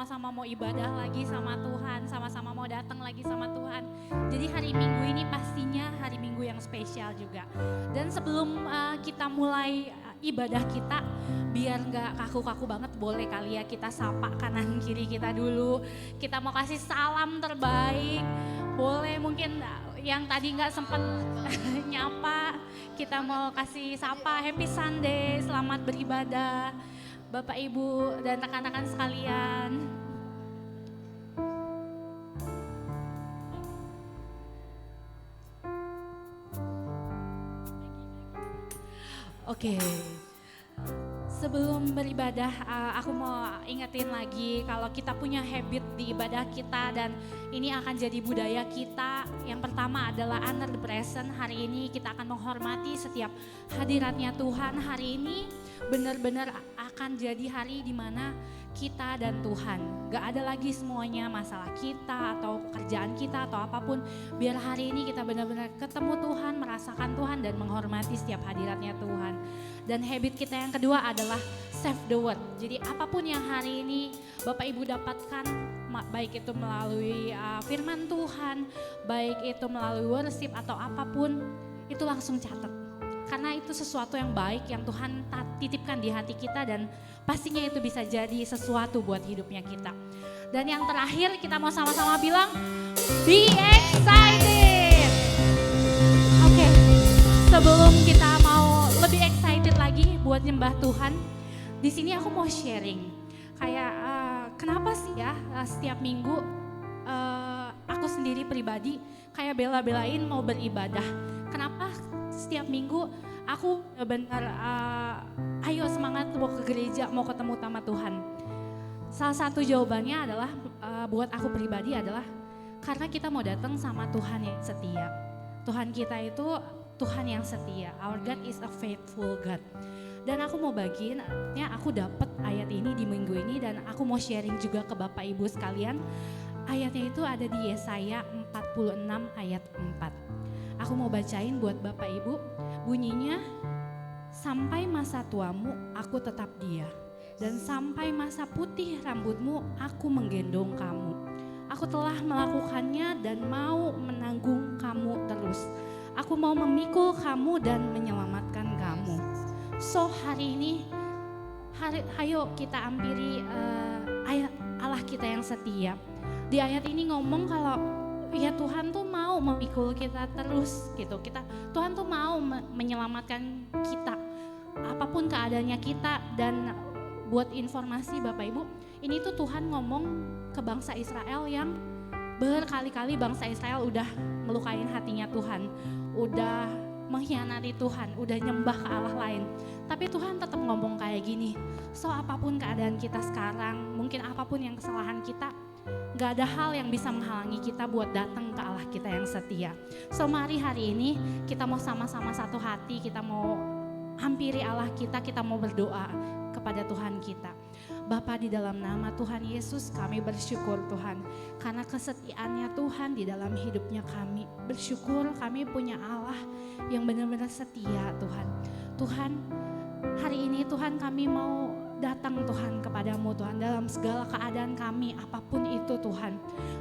sama-sama mau ibadah lagi sama Tuhan, sama-sama mau datang lagi sama Tuhan. Jadi hari Minggu ini pastinya hari Minggu yang spesial juga. Dan sebelum kita mulai ibadah kita, biar gak kaku-kaku banget, boleh kali ya kita sapa kanan kiri kita dulu. Kita mau kasih salam terbaik, boleh mungkin yang tadi gak sempat nyapa, kita mau kasih sapa Happy Sunday, selamat beribadah. Bapak, Ibu, dan rekan-rekan sekalian. Oke, sebelum beribadah aku mau ingetin lagi kalau kita punya habit di ibadah kita dan ini akan jadi budaya kita. Yang pertama adalah honor the present. Hari ini kita akan menghormati setiap hadiratnya Tuhan. Hari ini benar-benar akan jadi hari di mana kita dan Tuhan. Gak ada lagi semuanya masalah kita atau pekerjaan kita atau apapun. Biar hari ini kita benar-benar ketemu Tuhan, merasakan Tuhan dan menghormati setiap hadiratnya Tuhan. Dan habit kita yang kedua adalah save the word. Jadi apapun yang hari ini Bapak Ibu dapatkan, baik itu melalui firman Tuhan, baik itu melalui worship atau apapun, itu langsung catat. Karena itu sesuatu yang baik yang Tuhan titipkan di hati kita dan pastinya itu bisa jadi sesuatu buat hidupnya kita. Dan yang terakhir kita mau sama-sama bilang, be excited. Oke, sebelum kita mau lebih excited lagi buat nyembah Tuhan, di sini aku mau sharing. Kayak kenapa sih ya setiap minggu aku sendiri pribadi kayak bela-belain mau beribadah. Kenapa setiap minggu aku benar ayo semangat mau ke gereja, mau ketemu sama Tuhan. Salah satu jawabannya adalah buat aku pribadi adalah karena kita mau datang sama Tuhan yang setia. Tuhan kita itu Tuhan yang setia. Our God is a faithful God. Dan aku mau bagiin, ya aku dapat ayat ini di minggu ini dan aku mau sharing juga ke Bapak Ibu sekalian. Ayatnya itu ada di Yesaya 46 ayat 4. Aku mau bacain buat Bapak Ibu. Bunyinya, sampai masa tuamu aku tetap dia. Dan sampai masa putih rambutmu aku menggendong kamu. Aku telah melakukannya dan mau menanggung kamu terus. Aku mau memikul kamu dan menyelamatkan kamu. So hari ini, ayo kita ampiri ayat Allah kita yang setia. Di ayat ini ngomong kalau ya Tuhan tuh mau memikul kita terus gitu. Tuhan tuh mau menyelamatkan kita apapun keadaannya kita. Dan buat informasi Bapak Ibu, ini tuh Tuhan ngomong ke bangsa Israel yang berkali-kali bangsa Israel udah melukain hatinya Tuhan, udah mengkhianati Tuhan, udah nyembah ke Allah lain. Tapi Tuhan tetap ngomong kayak gini, so apapun keadaan kita sekarang, mungkin apapun yang kesalahan kita, gak ada hal yang bisa menghalangi kita buat datang ke Allah kita yang setia. So mari hari ini kita mau sama-sama satu hati, kita mau hampiri Allah kita mau berdoa kepada Tuhan kita. Bapa, di dalam nama Tuhan Yesus kami bersyukur Tuhan. Karena kesetiaannya Tuhan di dalam hidupnya kami. Bersyukur kami punya Allah yang benar-benar setia Tuhan. Tuhan, hari ini Tuhan kami mau datang Tuhan kepadamu Tuhan dalam segala keadaan kami apapun itu Tuhan.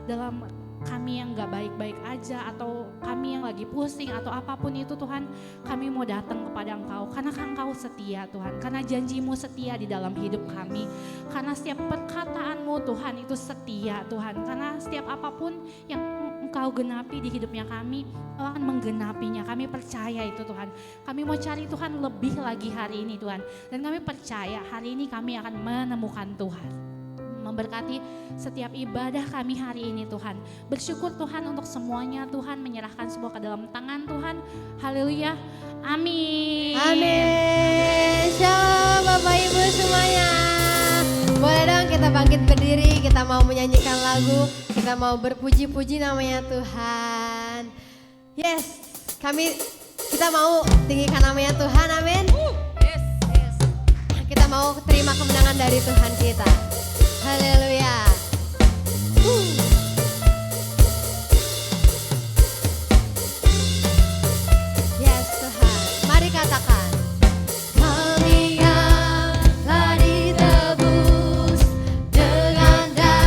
Dalam kami yang gak baik-baik aja atau kami yang lagi pusing atau apapun itu Tuhan, kami mau datang kepada Engkau karena Engkau setia Tuhan, karena janjimu setia di dalam hidup kami, karena setiap perkataanmu Tuhan itu setia Tuhan, karena setiap apapun yang Engkau genapi di hidupnya kami, Engkau akan menggenapinya. Kami percaya itu Tuhan. Kami mau cari Tuhan lebih lagi hari ini Tuhan, dan kami percaya hari ini kami akan menemukan Tuhan. Memberkati setiap ibadah kami hari ini Tuhan. Bersyukur Tuhan untuk semuanya, Tuhan menyerahkan semua ke dalam tangan Tuhan. Haleluya, amin. Amin. Shalom Bapak Ibu semuanya. Boleh dong kita bangkit berdiri, kita mau menyanyikan lagu, kita mau berpuji-puji namanya Tuhan. Yes, kita mau tinggikan namanya Tuhan, amin. Yes. Kita mau terima kemenangan dari Tuhan kita. Haleluya. Yes Tuhan, mari katakan. Kami yang telah ditebus dengan darah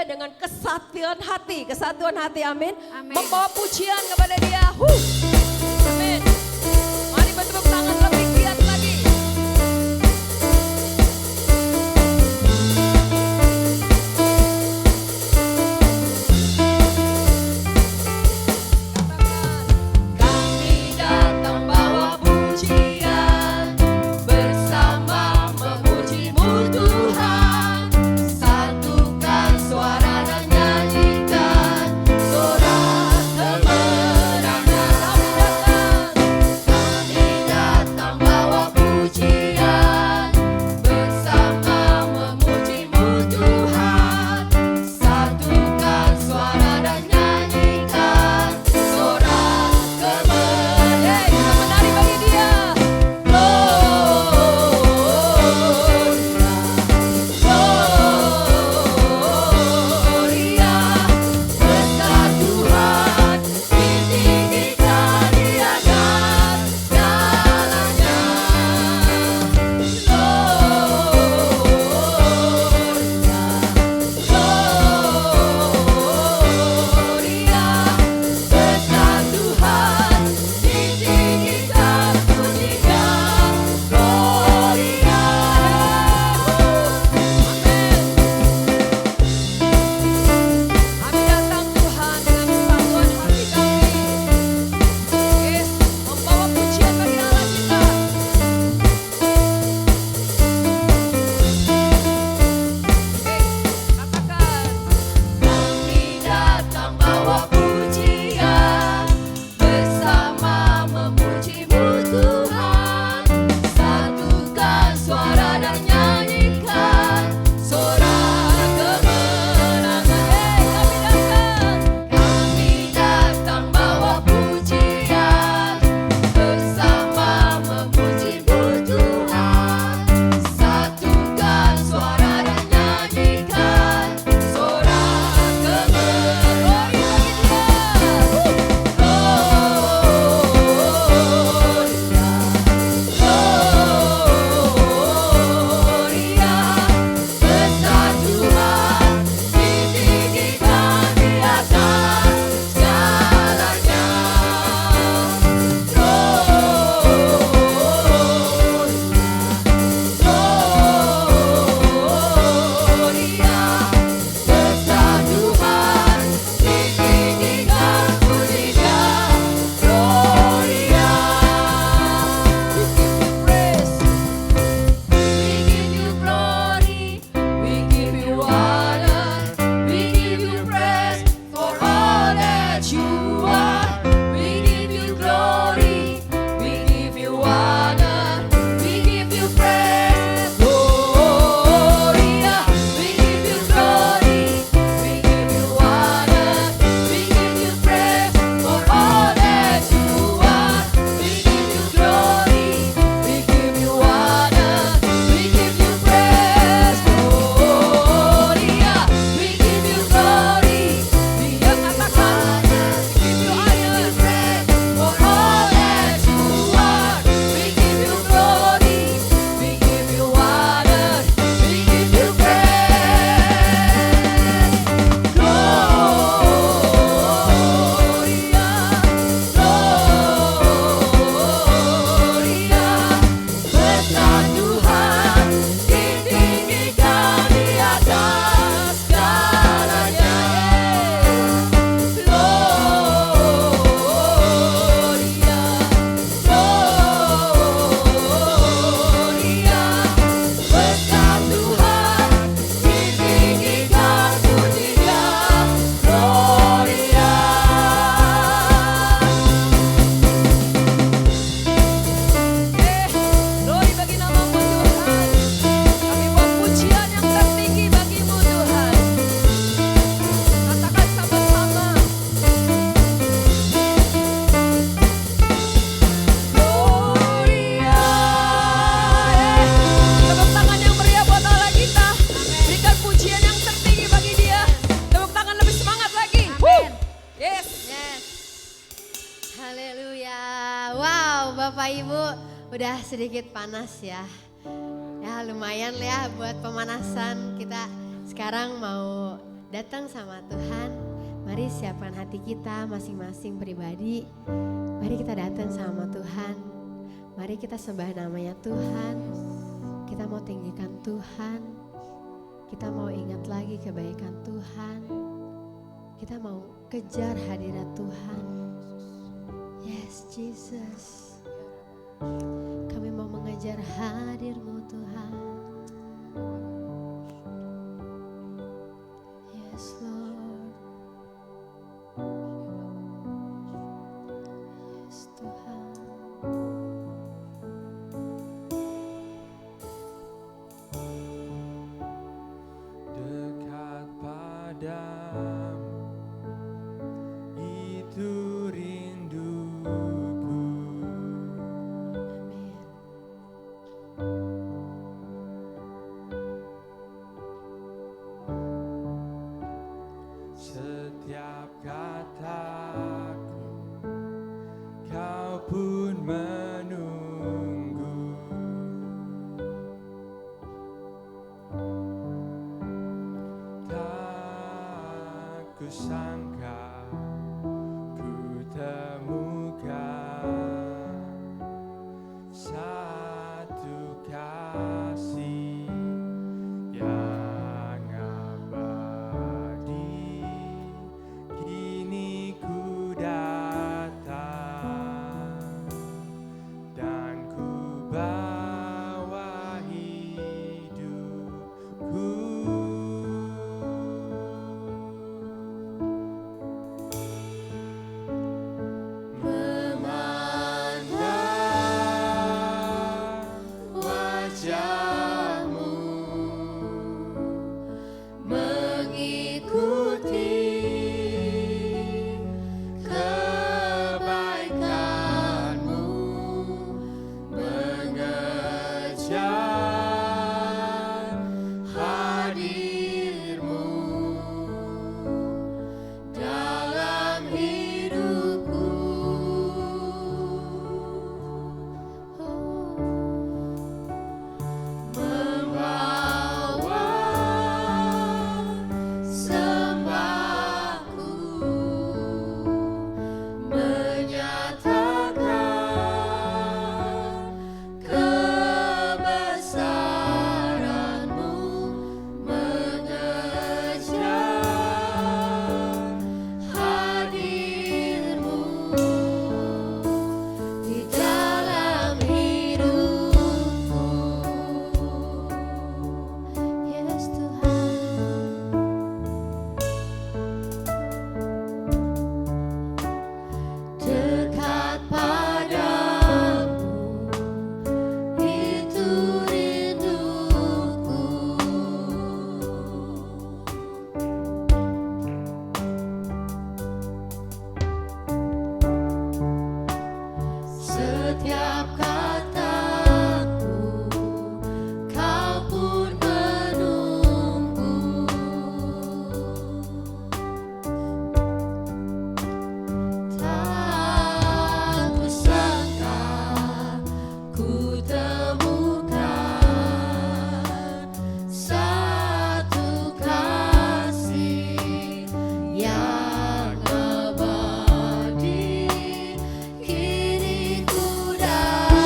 dengan kesatuan hati, amin. Amin. Membawa pujian kepada Dia. Amin. Mari bertepuk tangan lebih giat lagi. Kami datang bawa pujian, bersama memuji-Mu Tuhan. Satukan suara dan nyanyikan sorak kemenangan. Kami datang bawa pujian, bersama memuji-Mu Tuhan. Satukan suara dan nyanyikan sorak kemenangan. Kita menari bagi Dia. Gloria, besar Tuhan, ditinggikan di atas segalanya. Gloria, besar Tuhan, ditinggikan pujian. Gloria. Kami datang Tuhan dengan kesatuan hati kami. Yes, membawa pujian bagi Allah kita. Katakan. Kami datang bawa pujian, bersama memuji-Mu Tuhan. Satukan suara dan nyanyikan sorak kemenangan. Kami datang bawa pujian, bersama memuji-Mu Tuhan. Satukan suara dan nyanyikan sorak kemenangan. Gloria, besar Tuhan, ditinggikan di atas segalanya. Gloria, besar Tuhan, ditinggikan pujian. Gloria, we give you praise, we give you glory, we give you honor, we give you praise for all that you are. We give you glory, we give you honor, we give you praise. Gloria, we give you glory, we give you honor, we give you praise for all that you are. We give you glory, we give you honor, we give you praise. Gloria, we give you glory, we give you honor, we give you praise for all that you are. We give you glory, we give you honor, we give you praise. Gloria, besar Tuhan, ditinggikan di atas segalanya. Gloria, besar Tuhan, ditinggikan pujian. Gloria. Glory bagi nama-Mu Tuhan. Kami buat pujian yang tertinggi bagi-Mu Tuhan. Katakan sama-sama. Gloria. Tepuk tangan yang meriah buat Allah kita. Berikan pujian yang tertinggi bagi Dia. Tepuk tangan lebih semangat lagi. Yes. Yes. Haleluya. Wow, Bapak Ibu udah sedikit panas ya. Ya lumayan lah ya buat pemanasan. Kita sekarang mau datang sama Tuhan, mari siapkan hati kita masing-masing pribadi. Mari kita datang sama Tuhan. Mari kita sembah namanya Tuhan. Kita mau tinggikan Tuhan. Kita mau ingat lagi kebaikan Tuhan. Kita mau kejar hadirat Tuhan. Yes, Jesus. Kami mau mengejar hadir-Mu Tuhan. Yes, Lord. Yes, Tuhan. Dekat padamu, itu rinduku. Amin. Setiap kataku, kau pun menunggu. Tak kusangka ku temukan satu kasih yang abadi. Kini ku datang dan ku bawa hidupku. Memandang wajahmu, mengikuti kebaikanmu, mengejar hadirmu dalam hidupku. Membawa sembahku, menyatakan kebesaran-Mu, mengejar hadir-Mu di dalam hidupku. Yes, Tuhan. Dekat padamu, itu rinduku. Setiap kataku, kau pun menunggu. Tak kusangka ku temukan satu kasih yang abadi. Kini ku datang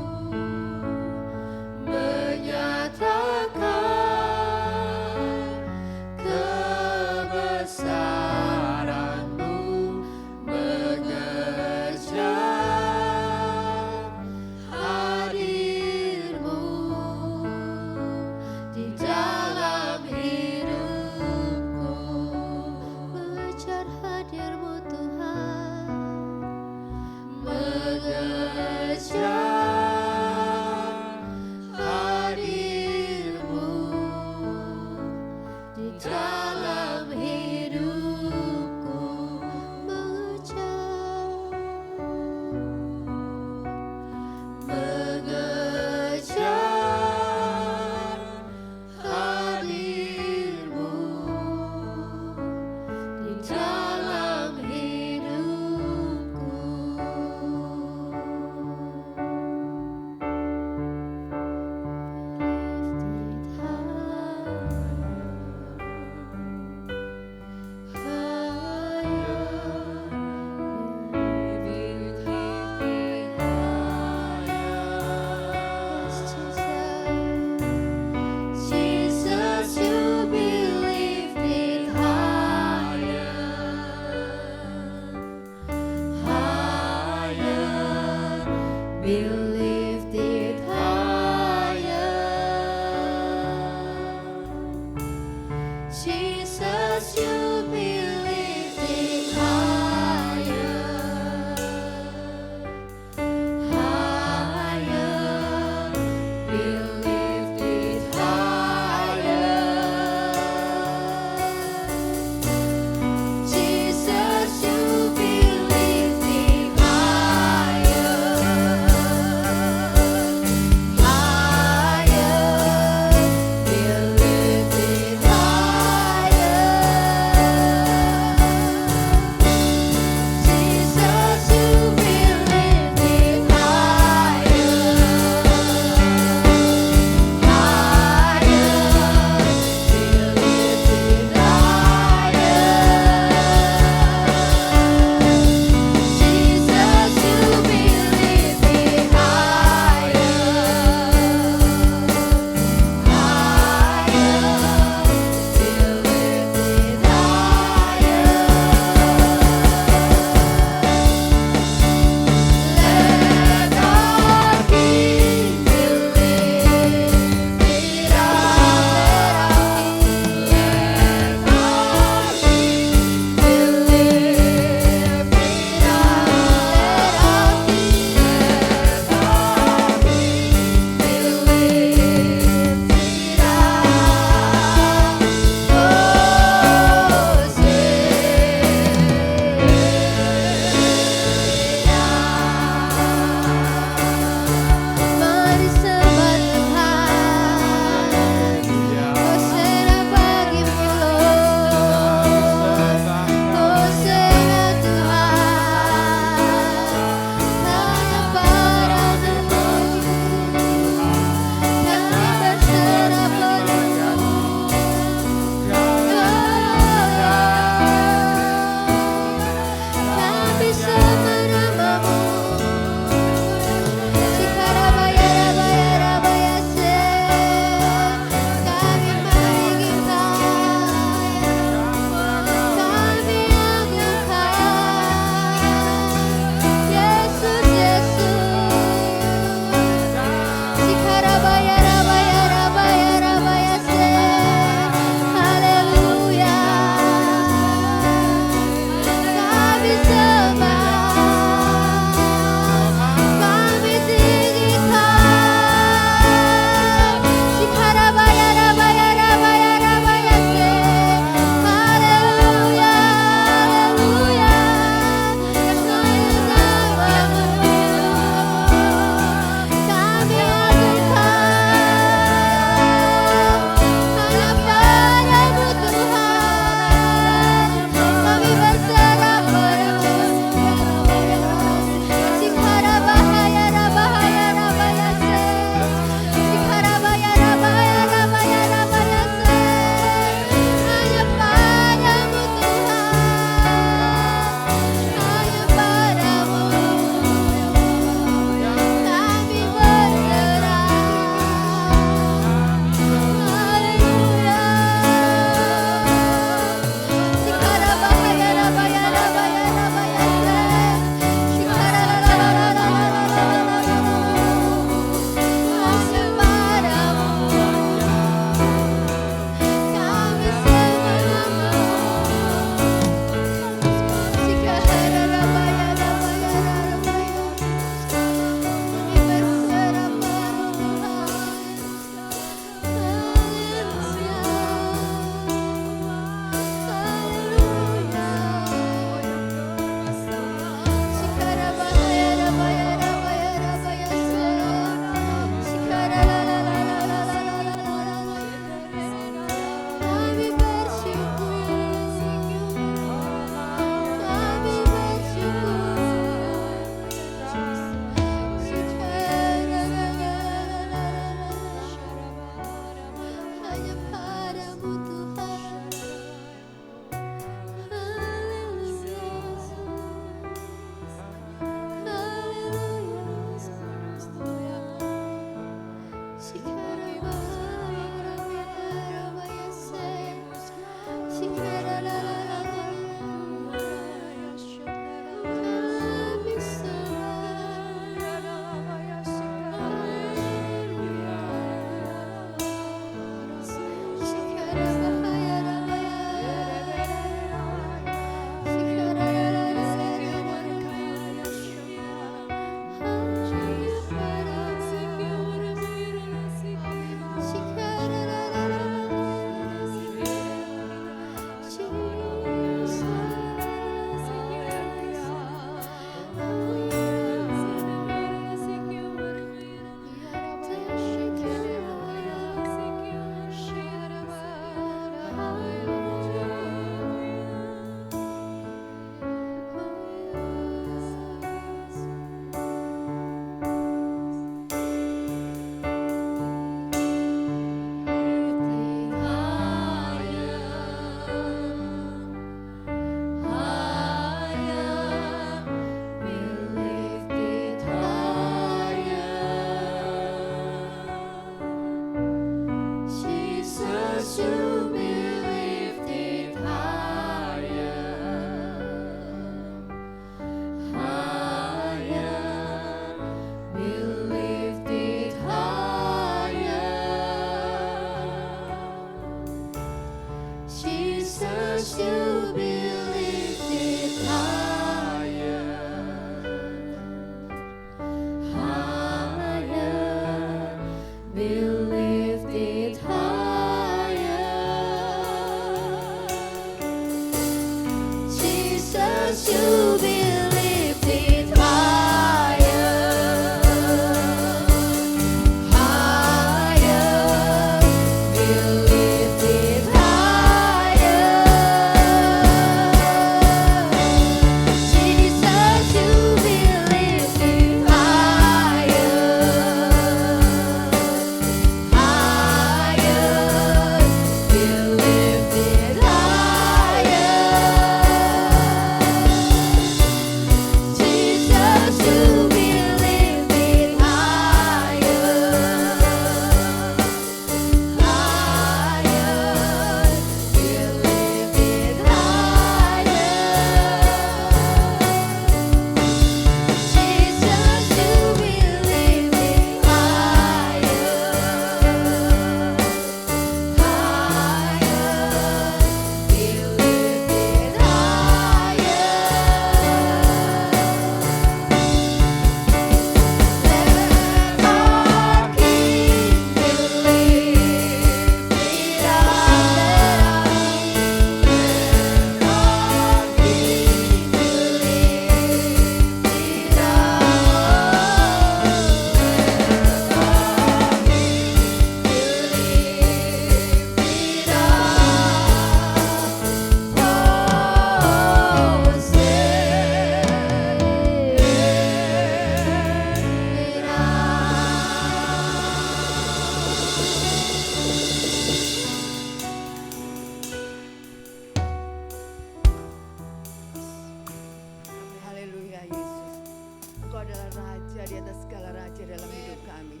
atas segala raja dalam hidup kami.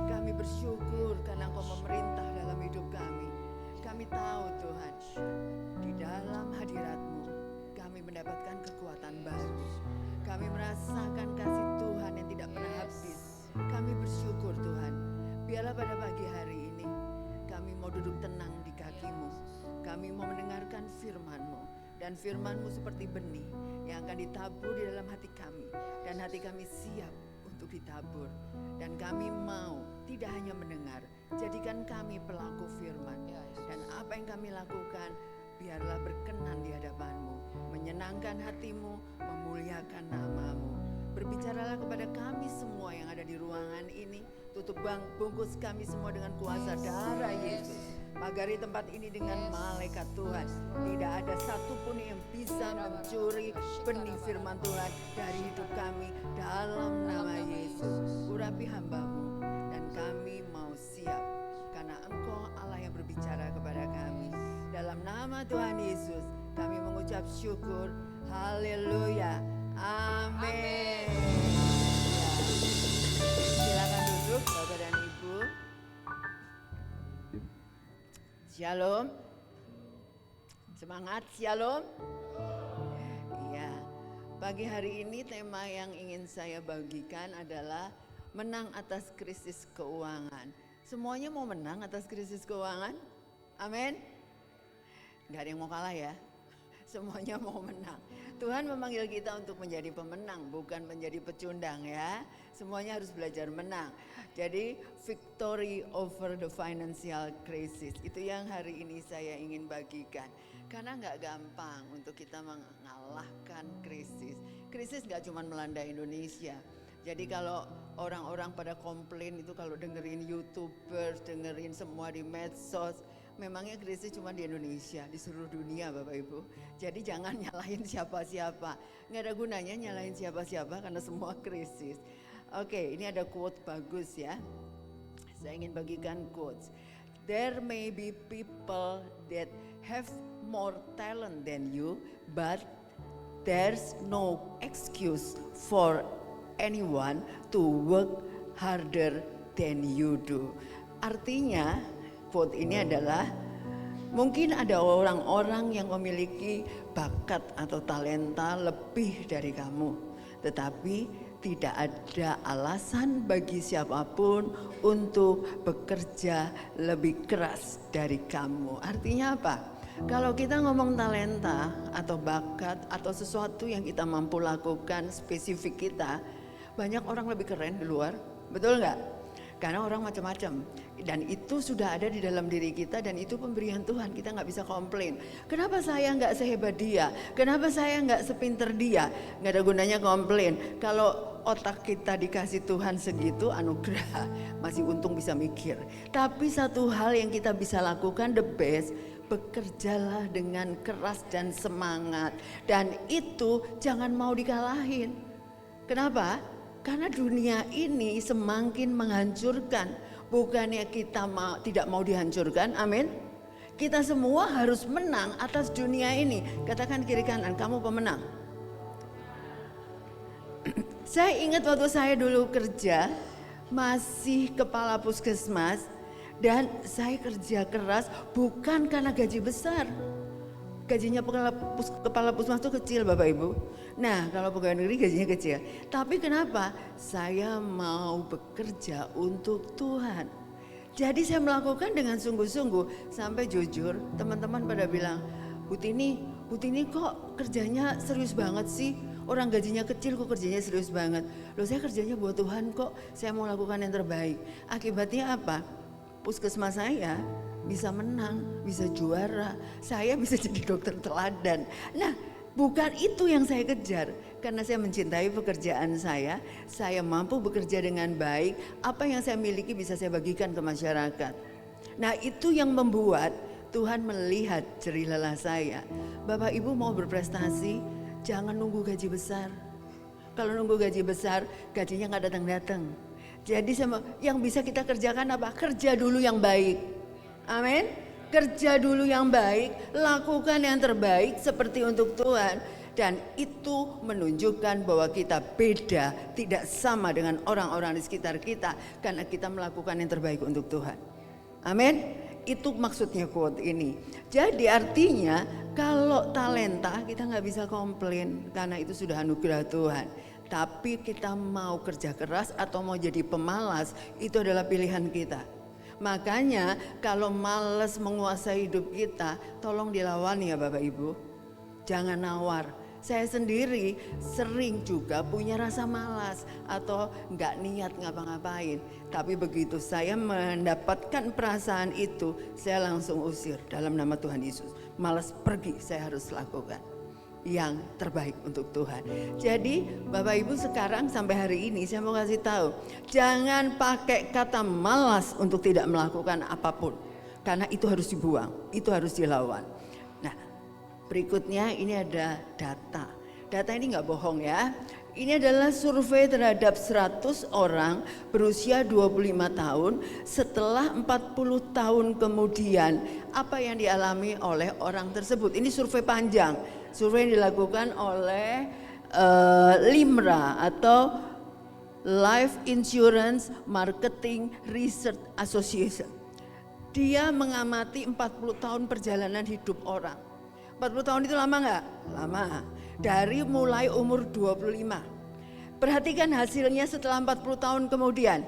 Kami bersyukur karena Engkau memerintah dalam hidup kami. Kami tahu Tuhan, di dalam hadirat-Mu kami mendapatkan kekuatan baru. Kami merasakan kasih Tuhan yang tidak pernah habis. Kami bersyukur Tuhan. Biarlah pada pagi hari ini kami mau duduk tenang di kaki-Mu. Kami mau mendengarkan firman-Mu. Dan firman-Mu seperti benih yang akan ditabur di dalam hati kami. Dan hati kami siap untuk ditabur. Dan kami mau tidak hanya mendengar, jadikan kami pelaku firman. Dan apa yang kami lakukan, biarlah berkenan di hadapan-Mu, menyenangkan hati-Mu, memuliakan nama-Mu. Berbicaralah kepada kami semua yang ada di ruangan ini. Tutup bungkus kami semua dengan kuasa darah Yesus. Pagari tempat ini dengan malaikat Tuhan. Tidak ada satupun yang bisa mencuri benih firman Tuhan dari hidup kami dalam nama Yesus. Urapi hamba-Mu dan kami mau siap karena Engkau Allah yang berbicara kepada kami. Dalam nama Tuhan Yesus kami mengucap syukur. Haleluya. Amin. Silakan duduk Bapak dan Ibu. Shalom. Semangat, shalom. Iya. Pagi hari ini tema yang ingin saya bagikan adalah menang atas krisis keuangan. Semuanya mau menang atas krisis keuangan? Amin. Gak ada yang mau kalah ya. Semuanya mau menang. Tuhan memanggil kita untuk menjadi pemenang, bukan menjadi pecundang ya. Semuanya harus belajar menang. Jadi victory over the financial crisis. Itu yang hari ini saya ingin bagikan. Karena gak gampang untuk kita mengalahkan krisis. Krisis gak cuma melanda Indonesia. Jadi kalau orang-orang pada komplain itu kalau dengerin YouTubers, dengerin semua di medsos, memangnya krisis cuma di Indonesia, di seluruh dunia Bapak Ibu. Jadi jangan nyalahin siapa-siapa. Nggak ada gunanya nyalahin siapa-siapa karena semua krisis. Oke, ini ada quote bagus ya. Saya ingin bagikan quotes. There may be people that have more talent than you, but there's no excuse for anyone to work harder than you do. Artinya, quote ini adalah mungkin ada orang-orang yang memiliki bakat atau talenta lebih dari kamu, tetapi tidak ada alasan bagi siapapun untuk bekerja lebih keras dari kamu. Artinya apa? Kalau kita ngomong talenta atau bakat atau sesuatu yang kita mampu lakukan spesifik kita, banyak orang lebih keren di luar, betul nggak? Karena orang macam-macam dan itu sudah ada di dalam diri kita dan itu pemberian Tuhan, kita nggak bisa komplain. Kenapa saya nggak sehebat dia? Kenapa saya nggak sepinter dia? Nggak ada gunanya komplain. Kalau otak kita dikasih Tuhan segitu anugerah, masih untung bisa mikir. Tapi satu hal yang kita bisa lakukan the best, bekerjalah dengan keras dan semangat dan itu jangan mau dikalahin. Kenapa? Karena dunia ini semakin menghancurkan. Bukannya kita tidak mau dihancurkan, amin. Kita semua harus menang atas dunia ini. Katakan kiri kanan, kamu pemenang. Saya ingat waktu saya dulu kerja, masih kepala puskesmas. Dan saya kerja keras bukan karena gaji besar. Gajinya kepala puskesmas itu kecil Bapak Ibu. Nah kalau pegawai negeri gajinya kecil. Tapi kenapa? Saya mau bekerja untuk Tuhan. Jadi saya melakukan dengan sungguh-sungguh. Sampai jujur teman-teman pada bilang, Bu Tini kok kerjanya serius banget sih? Orang gajinya kecil kok kerjanya serius banget. Loh saya kerjanya buat Tuhan kok, saya mau lakukan yang terbaik. Akibatnya apa? Puskesmas saya bisa menang, bisa juara, saya bisa jadi dokter teladan. Nah, bukan itu yang saya kejar. Karena saya mencintai pekerjaan saya mampu bekerja dengan baik, apa yang saya miliki bisa saya bagikan ke masyarakat. Nah, itu yang membuat Tuhan melihat jerih lelah saya. Bapak Ibu mau berprestasi, jangan nunggu gaji besar. Kalau nunggu gaji besar, gajinya nggak datang-datang. Jadi yang bisa kita kerjakan apa? Kerja dulu yang baik. Amin. Kerja dulu yang baik, lakukan yang terbaik seperti untuk Tuhan. Dan itu menunjukkan bahwa kita beda, tidak sama dengan orang-orang di sekitar kita karena kita melakukan yang terbaik untuk Tuhan. Amin. Itu maksudnya quote ini. Jadi artinya kalau talenta kita nggak bisa komplain karena itu sudah anugerah Tuhan. Tapi kita mau kerja keras atau mau jadi pemalas, itu adalah pilihan kita. Makanya kalau malas menguasai hidup kita, tolong dilawan ya Bapak Ibu. Jangan nawar. Saya sendiri sering juga punya rasa malas atau nggak niat ngapa-ngapain. Tapi begitu saya mendapatkan perasaan itu, saya langsung usir dalam nama Tuhan Yesus. Malas pergi, saya harus lakukan yang terbaik untuk Tuhan. Jadi Bapak Ibu sekarang sampai hari ini saya mau kasih tahu, jangan pakai kata malas untuk tidak melakukan apapun. Karena itu harus dibuang, itu harus dilawan. Nah, berikutnya ini ada data. Data ini nggak bohong ya. Ini adalah survei terhadap 100 orang berusia 25 tahun setelah 40 tahun kemudian apa yang dialami oleh orang tersebut. Ini survei panjang, survei yang dilakukan oleh LIMRA atau Life Insurance Marketing Research Association. Dia mengamati 40 tahun perjalanan hidup orang. 40 tahun itu lama nggak? Lama. Dari mulai umur 25. Perhatikan hasilnya setelah 40 tahun kemudian.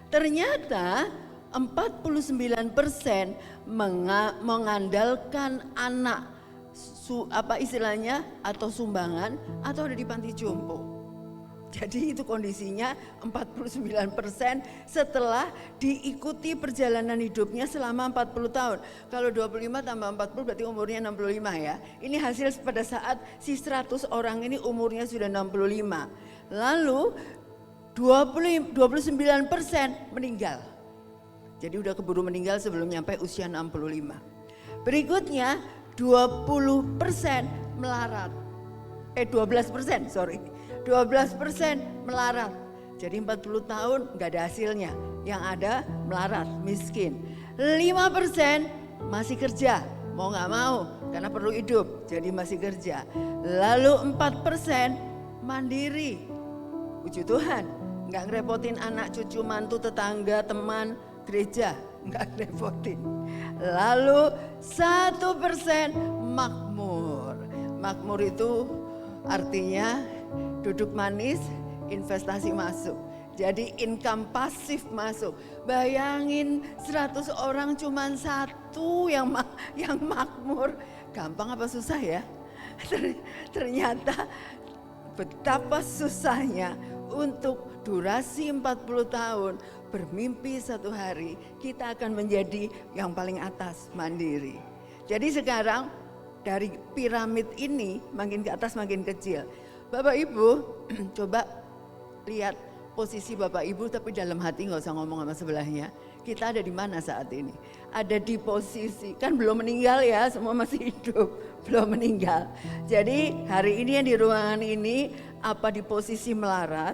Ternyata 49% mengandalkan anak atau sumbangan atau ada di panti jompo. Jadi itu kondisinya 49% setelah diikuti perjalanan hidupnya selama 40 tahun. Kalau 25 tambah 40 berarti umurnya 65 ya. Ini hasil pada saat si 100 orang ini umurnya sudah 65. Lalu 29% meninggal. Jadi udah keburu meninggal sebelum nyampe usia 65. Berikutnya 20% melarat. 12% melarat. Jadi 40 tahun gak ada hasilnya. Yang ada melarat, miskin. 5% masih kerja, mau gak mau karena perlu hidup, jadi masih kerja. Lalu 4% mandiri. Puji Tuhan, gak ngerepotin anak, cucu, mantu, tetangga, teman, gereja, gak ngerepotin. Lalu 1% makmur. Makmur itu artinya duduk manis, investasi masuk. Jadi income pasif masuk. Bayangin 100 orang cuman satu yang makmur. Gampang apa susah ya? Ternyata betapa susahnya untuk durasi 40 tahun bermimpi satu hari kita akan menjadi yang paling atas, mandiri. Jadi sekarang dari piramid ini makin ke atas makin kecil. Bapak Ibu coba lihat posisi Bapak Ibu tapi dalam hati nggak usah ngomong sama sebelahnya. Kita ada di mana saat ini? Ada di posisi, kan belum meninggal ya, semua masih hidup, belum meninggal. Jadi hari ini yang di ruangan ini apa di posisi melarat,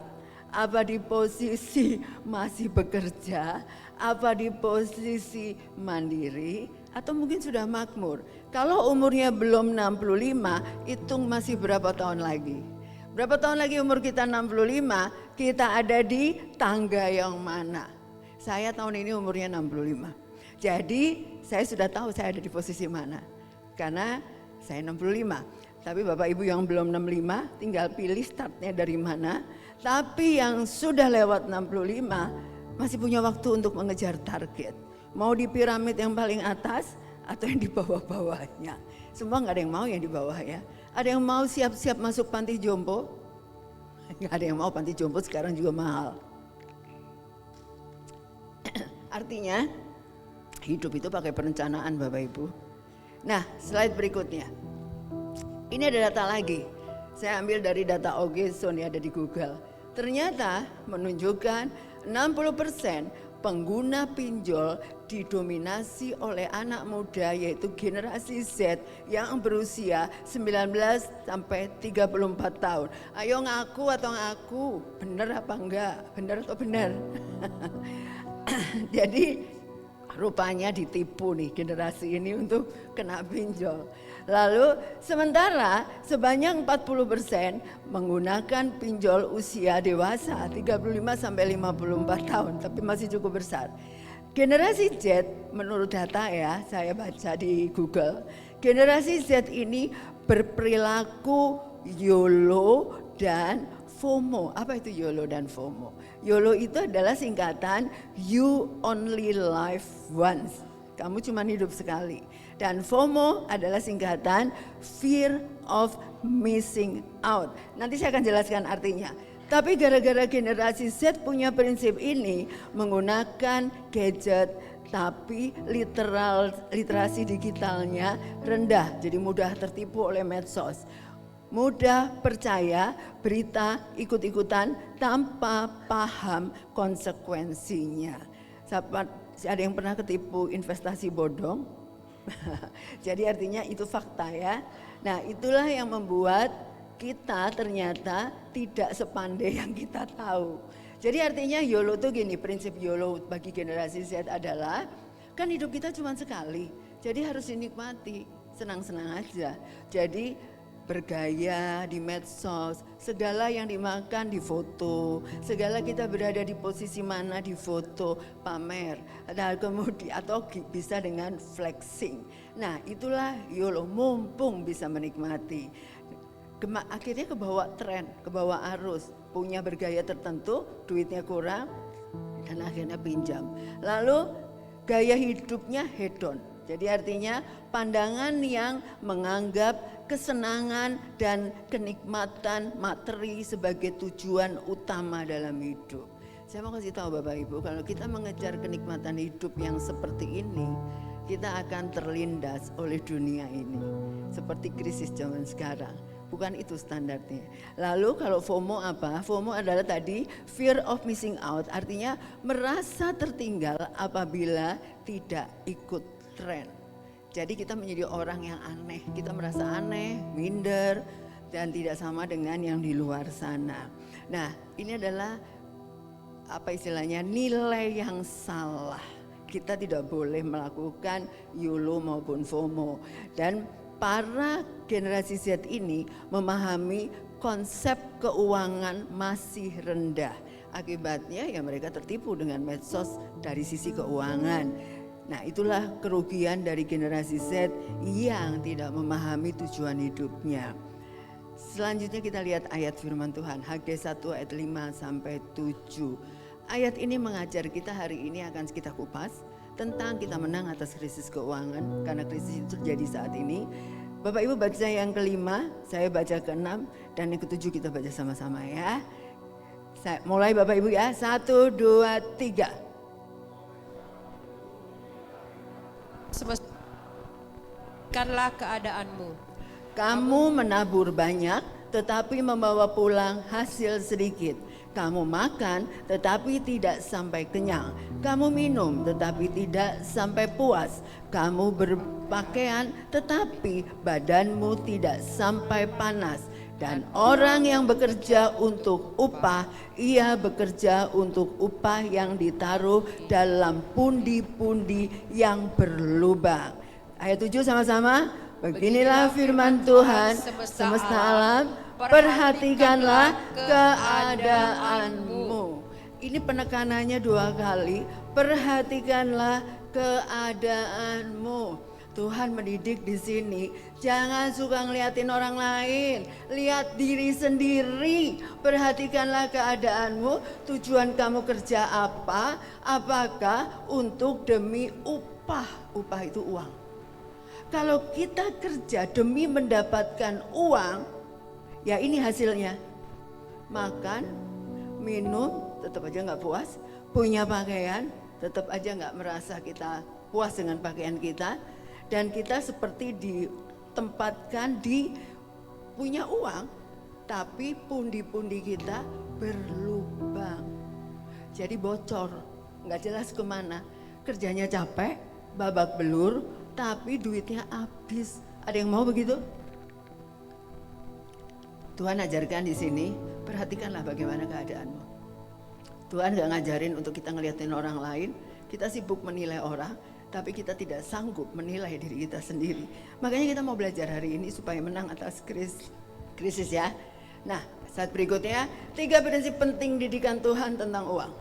apa di posisi masih bekerja, apa di posisi mandiri, atau mungkin sudah makmur. Kalau umurnya belum 65, hitung masih berapa tahun lagi? Berapa tahun lagi umur kita 65, kita ada di tangga yang mana? Saya tahun ini umurnya 65. Jadi saya sudah tahu saya ada di posisi mana. Karena saya 65. Tapi Bapak Ibu yang belum 65 tinggal pilih startnya dari mana. Tapi yang sudah lewat 65 masih punya waktu untuk mengejar target. Mau di piramid yang paling atas atau yang di bawah-bawahnya. Semua gak ada yang mau yang di bawah ya. Ada yang mau siap-siap masuk panti jompo? Gak ada yang mau, panti jompo sekarang juga mahal. Artinya hidup itu pakai perencanaan Bapak Ibu. Nah slide berikutnya. Ini ada data lagi. Saya ambil dari data Ogeson yang ada di Google. Ternyata menunjukkan 60% pengguna pinjol didominasi oleh anak muda yaitu generasi Z yang berusia 19 sampai 34 tahun. Ayo ngaku atau ngaku, benar apa enggak? Benar atau benar? Jadi Rupanya ditipu nih generasi ini untuk kena pinjol. Lalu sementara sebanyak 40% menggunakan pinjol usia dewasa 35 sampai 54 tahun, tapi masih cukup besar. Generasi Z menurut data ya, saya baca di Google, generasi Z ini berperilaku YOLO dan FOMO. Apa itu YOLO dan FOMO? YOLO itu adalah singkatan You Only Live Once. Kamu cuma hidup sekali. Dan FOMO adalah singkatan Fear of Missing Out. Nanti saya akan jelaskan artinya. Tapi gara-gara generasi Z punya prinsip ini, menggunakan gadget tapi literasi digitalnya rendah. Jadi mudah tertipu oleh medsos. Mudah percaya berita ikut-ikutan tanpa paham konsekuensinya. Ada yang pernah ketipu investasi bodong? Jadi artinya itu fakta ya. Nah itulah yang membuat kita ternyata tidak sepandai yang kita tahu. Jadi artinya YOLO itu gini, prinsip YOLO bagi generasi Z adalah kan hidup kita cuma sekali. Jadi harus dinikmati, senang-senang aja. Jadi bergaya di medsos, segala yang dimakan di foto, segala kita berada di posisi mana di foto, pamer, dan kemudian atau bisa dengan flexing. Nah itulah YOLO, mumpung bisa menikmati. Akhirnya kebawa tren, kebawa arus, punya bergaya tertentu, duitnya kurang, dan akhirnya pinjam. Lalu gaya hidupnya hedon. Jadi artinya pandangan yang menganggap kesenangan dan kenikmatan materi sebagai tujuan utama dalam hidup. Saya mau kasih tahu Bapak Ibu, kalau kita mengejar kenikmatan hidup yang seperti ini, kita akan terlindas oleh dunia ini. Seperti krisis zaman sekarang. Bukan itu standarnya. Lalu kalau FOMO apa? FOMO adalah tadi fear of missing out, artinya merasa tertinggal apabila tidak ikut tren. Jadi kita menjadi orang yang aneh, kita merasa aneh, minder, dan tidak sama dengan yang di luar sana. Nah ini adalah apa istilahnya, nilai yang salah. Kita tidak boleh melakukan YOLO maupun FOMO. Dan para generasi Z ini memahami konsep keuangan masih rendah. Akibatnya ya mereka tertipu dengan medsos dari sisi keuangan. Nah itulah kerugian dari generasi Z yang tidak memahami tujuan hidupnya. Selanjutnya kita lihat ayat firman Tuhan, Haggai 1 ayat 5 sampai 7. Ayat ini mengajar kita, hari ini akan kita kupas tentang kita menang atas krisis keuangan, karena krisis itu terjadi saat ini. Bapak Ibu baca yang kelima, saya baca ke-6, dan yang ke-7 kita baca sama-sama ya. Mulai Bapak Ibu ya, 1, 2, 3. Semestikanlah keadaanmu. Kamu menabur banyak, tetapi membawa pulang hasil sedikit. Kamu makan, tetapi tidak sampai kenyang. Kamu minum, tetapi tidak sampai puas. Kamu berpakaian, tetapi badanmu tidak sampai panas. Dan orang yang bekerja untuk upah, ia bekerja untuk upah yang ditaruh dalam pundi-pundi yang berlubang. Ayat 7 sama-sama. Beginilah firman Tuhan semesta alam, perhatikanlah keadaanmu. Ini penekanannya 2 kali, perhatikanlah keadaanmu. Tuhan mendidik di sini, jangan suka ngeliatin orang lain, lihat diri sendiri. Perhatikanlah keadaanmu, tujuan kamu kerja apa? Apakah untuk demi upah? Upah itu uang. Kalau kita kerja demi mendapatkan uang, ya ini hasilnya. Makan, minum, tetap aja nggak puas. Punya pakaian, tetap aja nggak merasa kita puas dengan pakaian kita. Dan kita seperti ditempatkan di punya uang, tapi pundi-pundi kita berlubang. Jadi bocor, nggak jelas kemana. Kerjanya capek, babak belur, tapi duitnya habis. Ada yang mau begitu? Tuhan ajarkan di sini, perhatikanlah bagaimana keadaanmu. Tuhan gak ngajarin untuk kita ngeliatin orang lain, Kita sibuk menilai orang, tapi kita tidak sanggup menilai diri kita sendiri. Makanya kita mau belajar hari ini supaya menang atas krisis ya. Nah, saat berikutnya 3 prinsip penting didikan Tuhan tentang uang.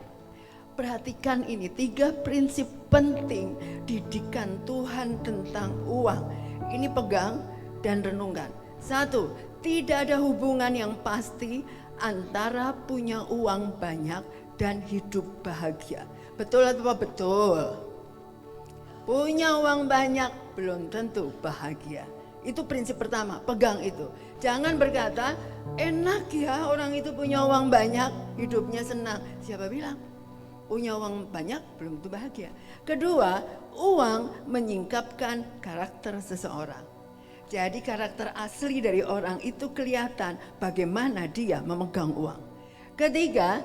Perhatikan ini, 3 prinsip penting didikan Tuhan tentang uang. Ini pegang dan renungkan. 1, tidak ada hubungan yang pasti antara punya uang banyak dan hidup bahagia. Betul atau betul? Punya uang banyak belum tentu bahagia. Itu prinsip pertama, pegang itu. Jangan berkata, enak ya orang itu punya uang banyak, hidupnya senang. Siapa bilang? Punya uang banyak belum tentu bahagia. Kedua, uang menyingkapkan karakter seseorang. Jadi karakter asli dari orang itu kelihatan bagaimana dia memegang uang. Ketiga,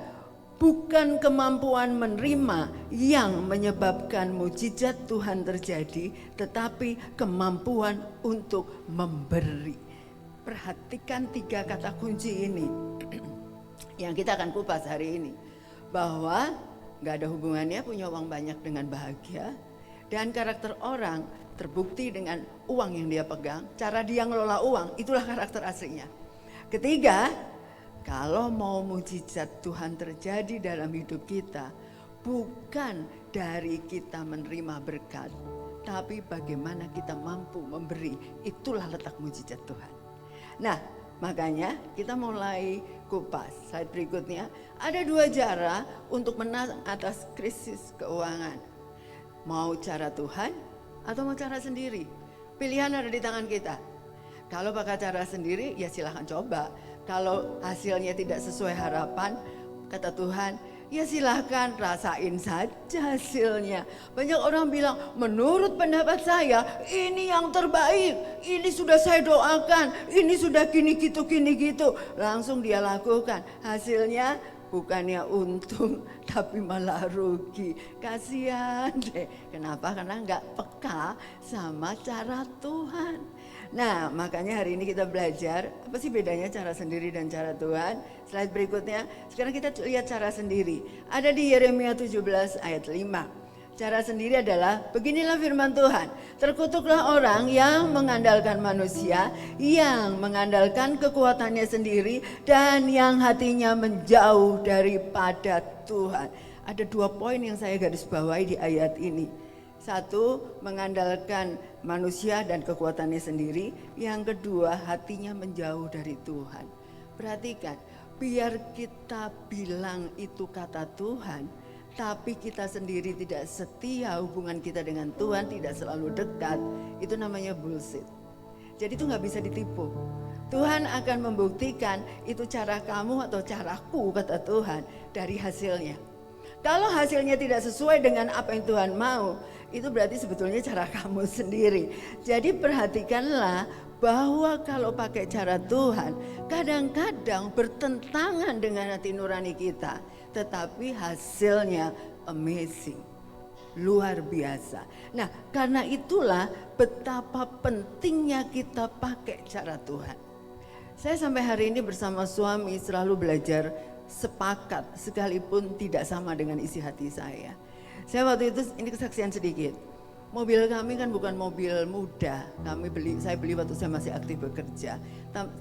bukan kemampuan menerima yang menyebabkan mukjizat Tuhan terjadi, tetapi kemampuan untuk memberi. Perhatikan 3 kata kunci ini yang kita akan kupas hari ini. Bahwa gak ada hubungannya punya uang banyak dengan bahagia, dan karakter orang terbukti dengan uang yang dia pegang. Cara dia ngelola uang, itulah karakter aslinya. Ketiga, kalau mau mukjizat Tuhan terjadi dalam hidup kita, bukan dari kita menerima berkat, tapi bagaimana kita mampu memberi. Itulah letak mukjizat Tuhan. Nah, makanya kita mulai kupas. Slide berikutnya, ada 2 cara untuk menang atas krisis keuangan. Mau cara Tuhan atau mau cara sendiri? Pilihan ada di tangan kita. Kalau pakai cara sendiri, ya silahkan coba. Kalau hasilnya tidak sesuai harapan, kata Tuhan, ya silahkan rasain saja hasilnya. Banyak orang bilang, menurut pendapat saya ini yang terbaik, ini sudah saya doakan, ini sudah gini gitu. Langsung dia lakukan, hasilnya bukannya untung tapi malah rugi. Kasihan deh. Kenapa? Karena nggak peka sama cara Tuhan. Nah, makanya hari ini kita belajar apa sih bedanya cara sendiri dan cara Tuhan. Slide berikutnya, sekarang kita lihat cara sendiri. Ada di Yeremia 17 ayat 5. Cara sendiri adalah, beginilah firman Tuhan. Terkutuklah orang yang mengandalkan manusia, yang mengandalkan kekuatannya sendiri, dan yang hatinya menjauh daripada Tuhan. Ada 2 poin yang saya garis bawahi di ayat ini. 1, mengandalkan manusia dan kekuatannya sendiri. Yang kedua, hatinya menjauh dari Tuhan. Perhatikan, biar kita bilang itu kata Tuhan, tapi kita sendiri tidak setia, hubungan kita dengan Tuhan tidak selalu dekat, itu namanya bullshit. Jadi itu gak bisa ditipu. Tuhan akan membuktikan itu cara kamu atau caraku, kata Tuhan, dari hasilnya. Kalau hasilnya tidak sesuai dengan apa yang Tuhan mau, itu berarti sebetulnya cara kamu sendiri. Jadi perhatikanlah bahwa kalau pakai cara Tuhan, kadang-kadang bertentangan dengan hati nurani kita, tetapi hasilnya amazing, luar biasa. Nah, karena itulah betapa pentingnya kita pakai cara Tuhan. Saya sampai hari ini bersama suami selalu belajar sepakat sekalipun tidak sama dengan isi hati saya. Saya waktu itu, ini kesaksian sedikit. Mobil kami kan bukan mobil muda. Saya beli waktu saya masih aktif bekerja.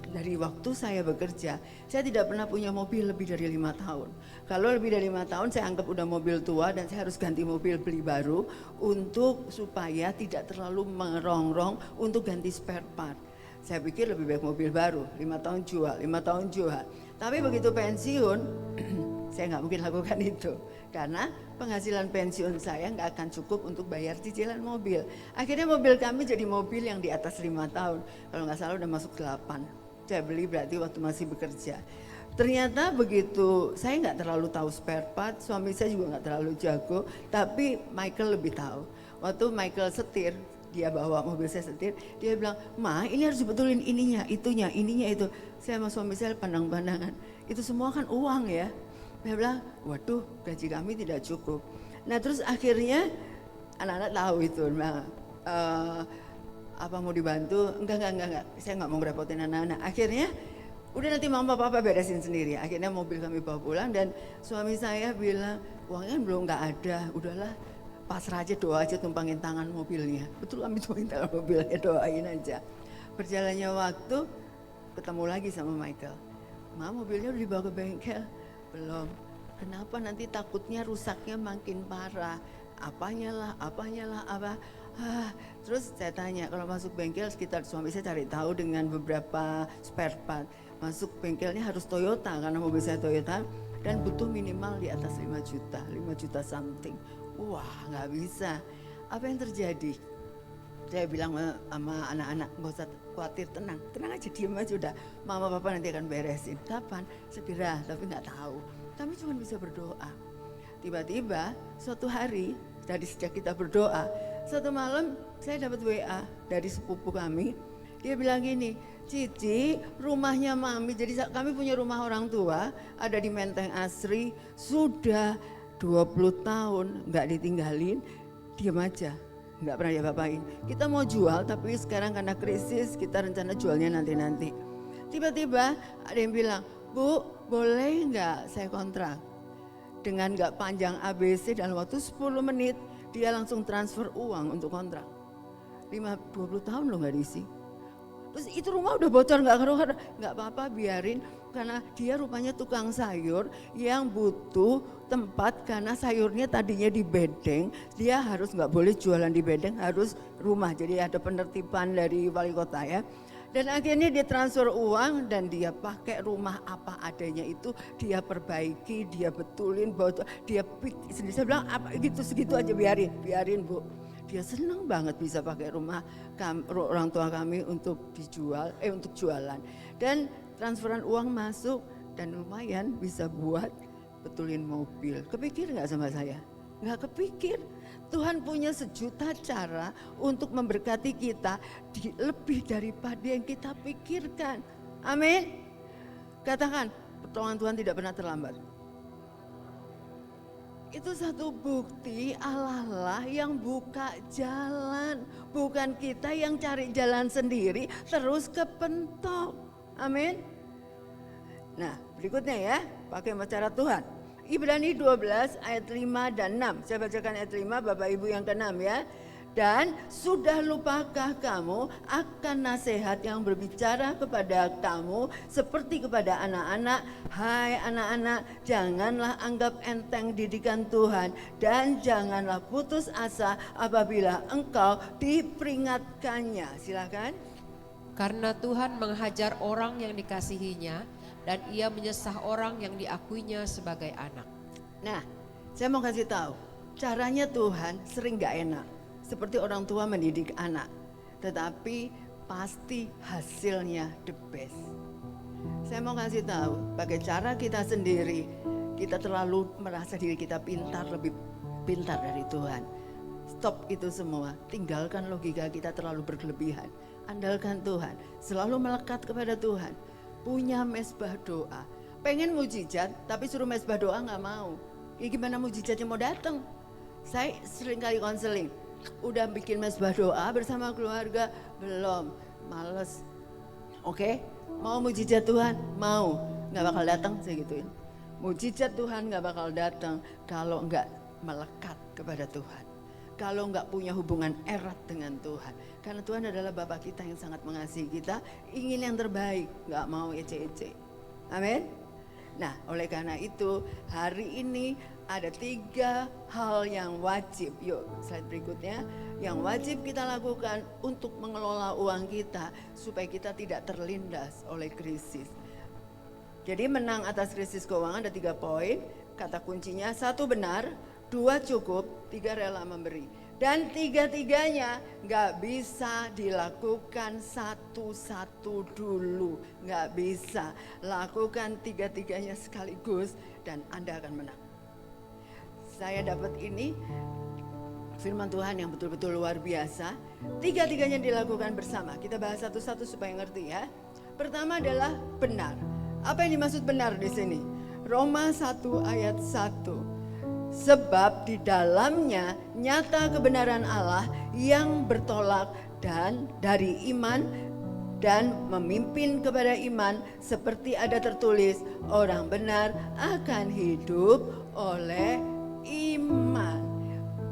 Dari waktu saya bekerja, saya tidak pernah punya mobil lebih dari 5 tahun. Kalau lebih dari 5 tahun saya anggap udah mobil tua dan saya harus ganti mobil, beli baru untuk supaya tidak terlalu merongrong untuk ganti spare part. Saya pikir lebih baik mobil baru, 5 tahun jual, 5 tahun jual. Tapi begitu pensiun, saya nggak mungkin lakukan itu. Karena penghasilan pensiun saya nggak akan cukup untuk bayar cicilan mobil. Akhirnya mobil kami jadi mobil yang di atas 5 tahun. Kalau nggak salah udah masuk 8. Saya beli berarti waktu masih bekerja. Ternyata begitu, saya nggak terlalu tahu spare part, suami saya juga nggak terlalu jago. Tapi Michael lebih tahu. Waktu Michael setir, dia bawa mobil saya setir, dia bilang, "Ma, ini harus dibetulin ininya, itunya, ininya itu." Saya sama suami saya pandang-pandangan, itu semua kan uang ya. Dia bilang, waduh gaji kami tidak cukup. Nah terus akhirnya anak-anak tahu itu, nah, apa mau dibantu? Enggak, saya nggak mau ngerepotin anak-anak. Akhirnya udah nanti mama papa beresin sendiri. Akhirnya mobil kami bawa pulang dan suami saya bilang, uangnya belum nggak ada, udahlah pasrah aja, doa aja, tumpangin tangan mobilnya. Betul, kami tumpangin tangan mobilnya, doain aja. Berjalannya waktu, ketemu lagi sama Michael. Ma, mobilnya udah dibawa ke bengkel? Belum. Kenapa? Nanti takutnya rusaknya makin parah. Apanya lah, apa. Terus saya tanya, kalau masuk bengkel sekitar, suami saya cari tahu dengan beberapa spare part. Masuk bengkelnya harus Toyota karena mobil saya Toyota. Dan butuh minimal di atas 5 juta something. Wah, nggak bisa. Apa yang terjadi? Saya bilang sama anak-anak, nggak usah khawatir, tenang aja, diem aja udah. Mama papa nanti akan beresin. Kapan? Segera, tapi nggak tahu. Kami cuma bisa berdoa. Tiba-tiba suatu hari, dari sejak kita berdoa, satu malam saya dapat WA dari sepupu kami. Dia bilang gini, Cici, rumahnya Mami, jadi kami punya rumah orang tua, ada di Menteng Asri, sudah 20 tahun nggak ditinggalin, diam aja, nggak pernah diapa-apain. Kita mau jual, tapi sekarang karena krisis, kita rencana jualnya nanti-nanti. Tiba-tiba ada yang bilang, Bu, boleh nggak saya kontrak? Dengan nggak panjang ABC, dalam waktu 10 menit, dia langsung transfer uang untuk kontrak. 20 tahun loh nggak diisi. Terus itu rumah udah bocor, nggak apa-apa, biarin, karena dia rupanya tukang sayur yang butuh tempat karena sayurnya tadinya di bedeng, dia harus nggak boleh jualan di bedeng, harus rumah. Jadi ada penertiban dari wali kota ya. Dan akhirnya dia transfer uang dan dia pakai rumah apa adanya itu, dia perbaiki, dia betulin, dia sendiri. Saya bilang apa gitu, segitu aja, biarin Bu. Dia senang banget bisa pakai rumah orang tua kami untuk dijual, untuk jualan. Dan transferan uang masuk dan lumayan bisa buat betulin mobil. Kepikir nggak sama saya? Nggak kepikir. Tuhan punya sejuta cara untuk memberkati kita lebih daripada yang kita pikirkan. Amin. Katakan, pertolongan Tuhan tidak pernah terlambat. Itu satu bukti Allah lah yang buka jalan. Bukan kita yang cari jalan sendiri terus kepentok. Amin. Nah berikutnya ya, pakai cara Tuhan. Ibrani 12 ayat 5 dan 6. Saya bacakan ayat 5, Bapak Ibu yang ke-6 ya. Dan sudah lupakah kamu akan nasihat yang berbicara kepada kamu seperti kepada anak-anak? Hai anak-anak, janganlah anggap enteng didikan Tuhan dan janganlah putus asa apabila engkau diperingatkannya. Silakan. Karena Tuhan menghajar orang yang dikasihinya dan ia menyesah orang yang diakuinya sebagai anak. Nah, saya mau kasih tahu, caranya Tuhan sering gak enak. Seperti orang tua mendidik anak, tetapi pasti hasilnya the best. Saya mau kasih tahu, pakai cara kita sendiri, kita terlalu merasa diri kita pintar, lebih pintar dari Tuhan. Stop itu semua, tinggalkan logika kita terlalu berlebihan. Andalkan Tuhan, selalu melekat kepada Tuhan. Punya mesbah doa, pengen mujizat tapi suruh mesbah doa gak mau. Ya gimana mujizatnya mau datang? Saya sering kali konseling, udah bikin mesbah doa bersama keluarga, belum, males. Oke, mau mujizat Tuhan? Mau, gak bakal datang, saya gituin. Mujizat Tuhan gak bakal datang kalau gak melekat kepada Tuhan, kalau gak punya hubungan erat dengan Tuhan. Karena Tuhan adalah Bapa kita yang sangat mengasihi kita, ingin yang terbaik, gak mau ece-ece. Amin. Nah, oleh karena itu hari ini ada 3 hal yang wajib. Yuk, slide berikutnya. Yang wajib kita lakukan untuk mengelola uang kita supaya kita tidak terlindas oleh krisis. Jadi menang atas krisis keuangan ada 3 poin. Kata kuncinya, 1 benar, 2 cukup, 3 rela memberi. Dan 3-tiganya gak bisa dilakukan satu-satu dulu. Gak bisa, lakukan 3-tiganya sekaligus dan Anda akan menang. Saya dapat ini firman Tuhan yang betul-betul luar biasa. 3-tiganya dilakukan bersama. Kita bahas satu-satu supaya ngerti ya. Pertama adalah benar. Apa yang dimaksud benar di sini? Roma 1 ayat 1. Sebab di dalamnya nyata kebenaran Allah yang bertolak dan dari iman dan memimpin kepada iman, seperti ada tertulis, orang benar akan hidup oleh iman.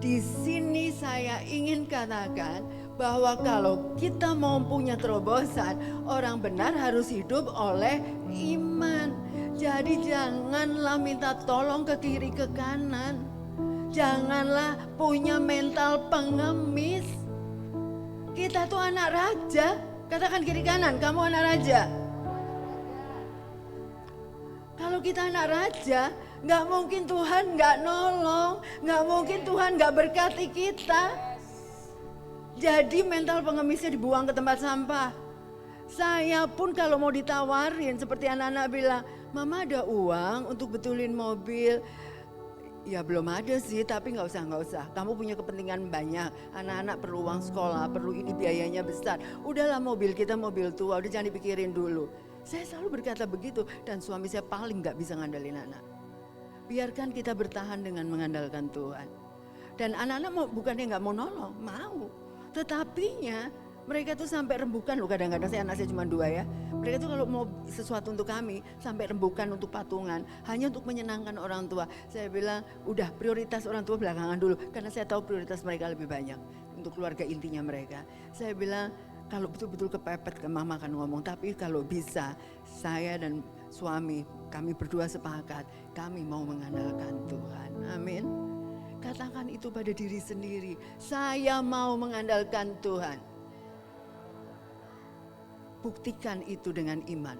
Di sini saya ingin katakan bahwa kalau kita mau punya terobosan, orang benar harus hidup oleh iman. Jadi janganlah minta tolong ke kiri ke kanan. Janganlah punya mental pengemis. Kita tuh anak raja. Katakan kiri kanan, kamu anak raja. Kalau kita anak raja, nggak mungkin Tuhan nggak nolong, nggak mungkin Tuhan nggak berkati kita. Jadi mental pengemisnya dibuang ke tempat sampah. Saya pun kalau mau ditawarin seperti anak-anak bilang, Mama ada uang untuk betulin mobil. Ya belum ada sih, tapi nggak usah. Kamu punya kepentingan banyak, anak-anak perlu uang sekolah, perlu ini biayanya besar. Udahlah mobil kita mobil tua, udah jangan dipikirin dulu. Saya selalu berkata begitu dan suami saya paling nggak bisa ngandelin anak. Biarkan kita bertahan dengan mengandalkan Tuhan. Dan anak-anak mau, bukannya nggak mau nolong, mau. Tetapinya mereka tuh sampai rembukan loh kadang-kadang, anak saya cuma 2 ya. Mereka tuh kalau mau sesuatu untuk kami sampai rembukan untuk patungan hanya untuk menyenangkan orang tua. Saya bilang udah prioritas orang tua belakangan dulu karena saya tahu prioritas mereka lebih banyak untuk keluarga intinya mereka. Saya bilang kalau betul-betul kepepet ke mama akan ngomong, tapi kalau bisa saya dan suami kami berdua sepakat kami mau mengandalkan Tuhan. Amin. Katakan itu pada diri sendiri, saya mau mengandalkan Tuhan. Buktikan itu dengan iman.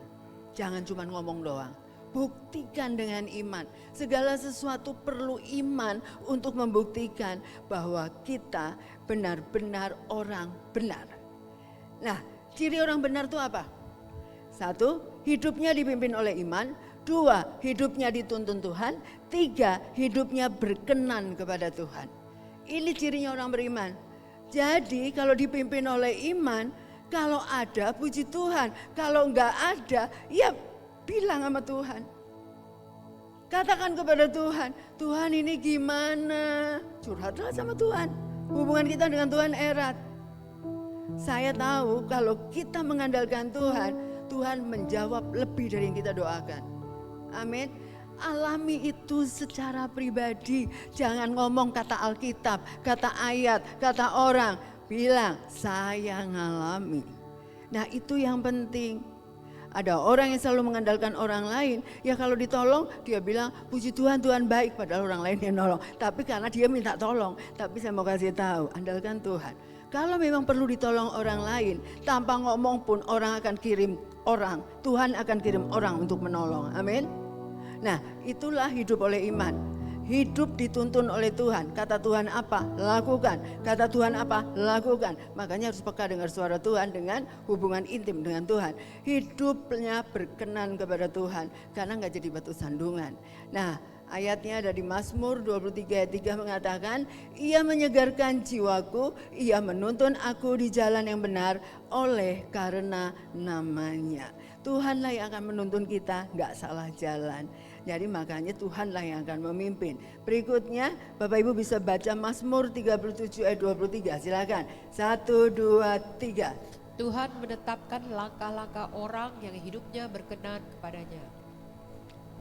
Jangan cuma ngomong doang. Buktikan dengan iman. Segala sesuatu perlu iman untuk membuktikan bahwa kita benar-benar orang benar. Nah, ciri orang benar itu apa? 1, hidupnya dipimpin oleh iman. 2, hidupnya dituntun Tuhan. 3, hidupnya berkenan kepada Tuhan. Ini cirinya orang beriman. Jadi kalau dipimpin oleh iman, kalau ada puji Tuhan, kalau enggak ada ya bilang sama Tuhan. Katakan kepada Tuhan, Tuhan ini gimana? Curhatlah sama Tuhan. Hubungan kita dengan Tuhan erat. Saya tahu kalau kita mengandalkan Tuhan, Tuhan menjawab lebih dari yang kita doakan. Amin. Alami itu secara pribadi. Jangan ngomong kata Alkitab, kata ayat, kata orang. Bilang, saya ngalami. Nah itu yang penting. Ada orang yang selalu mengandalkan orang lain. Ya kalau ditolong dia bilang, puji Tuhan, Tuhan baik. Padahal orang lain yang nolong. Tapi karena dia minta tolong. Tapi saya mau kasih tahu, andalkan Tuhan. Kalau memang perlu ditolong orang lain, tanpa ngomong pun orang akan kirim orang. Tuhan akan kirim orang untuk menolong. Amin. Nah itulah hidup oleh iman. Hidup dituntun oleh Tuhan. Kata Tuhan apa? Lakukan. Kata Tuhan apa? Lakukan. Makanya harus peka dengar suara Tuhan dengan hubungan intim dengan Tuhan. Hidupnya berkenan kepada Tuhan. Karena gak jadi batu sandungan. Nah ayatnya ada di Mazmur 23 ayat 3 mengatakan, Ia menyegarkan jiwaku, Ia menuntun aku di jalan yang benar oleh karena namanya. Tuhanlah yang akan menuntun kita, gak salah jalan. Jadi makanya Tuhanlah yang akan memimpin. Berikutnya Bapak Ibu bisa baca Mazmur 37 ayat 23. Silakan. 1, 2, 3. Tuhan menetapkan langkah-langkah orang yang hidupnya berkenan kepadanya.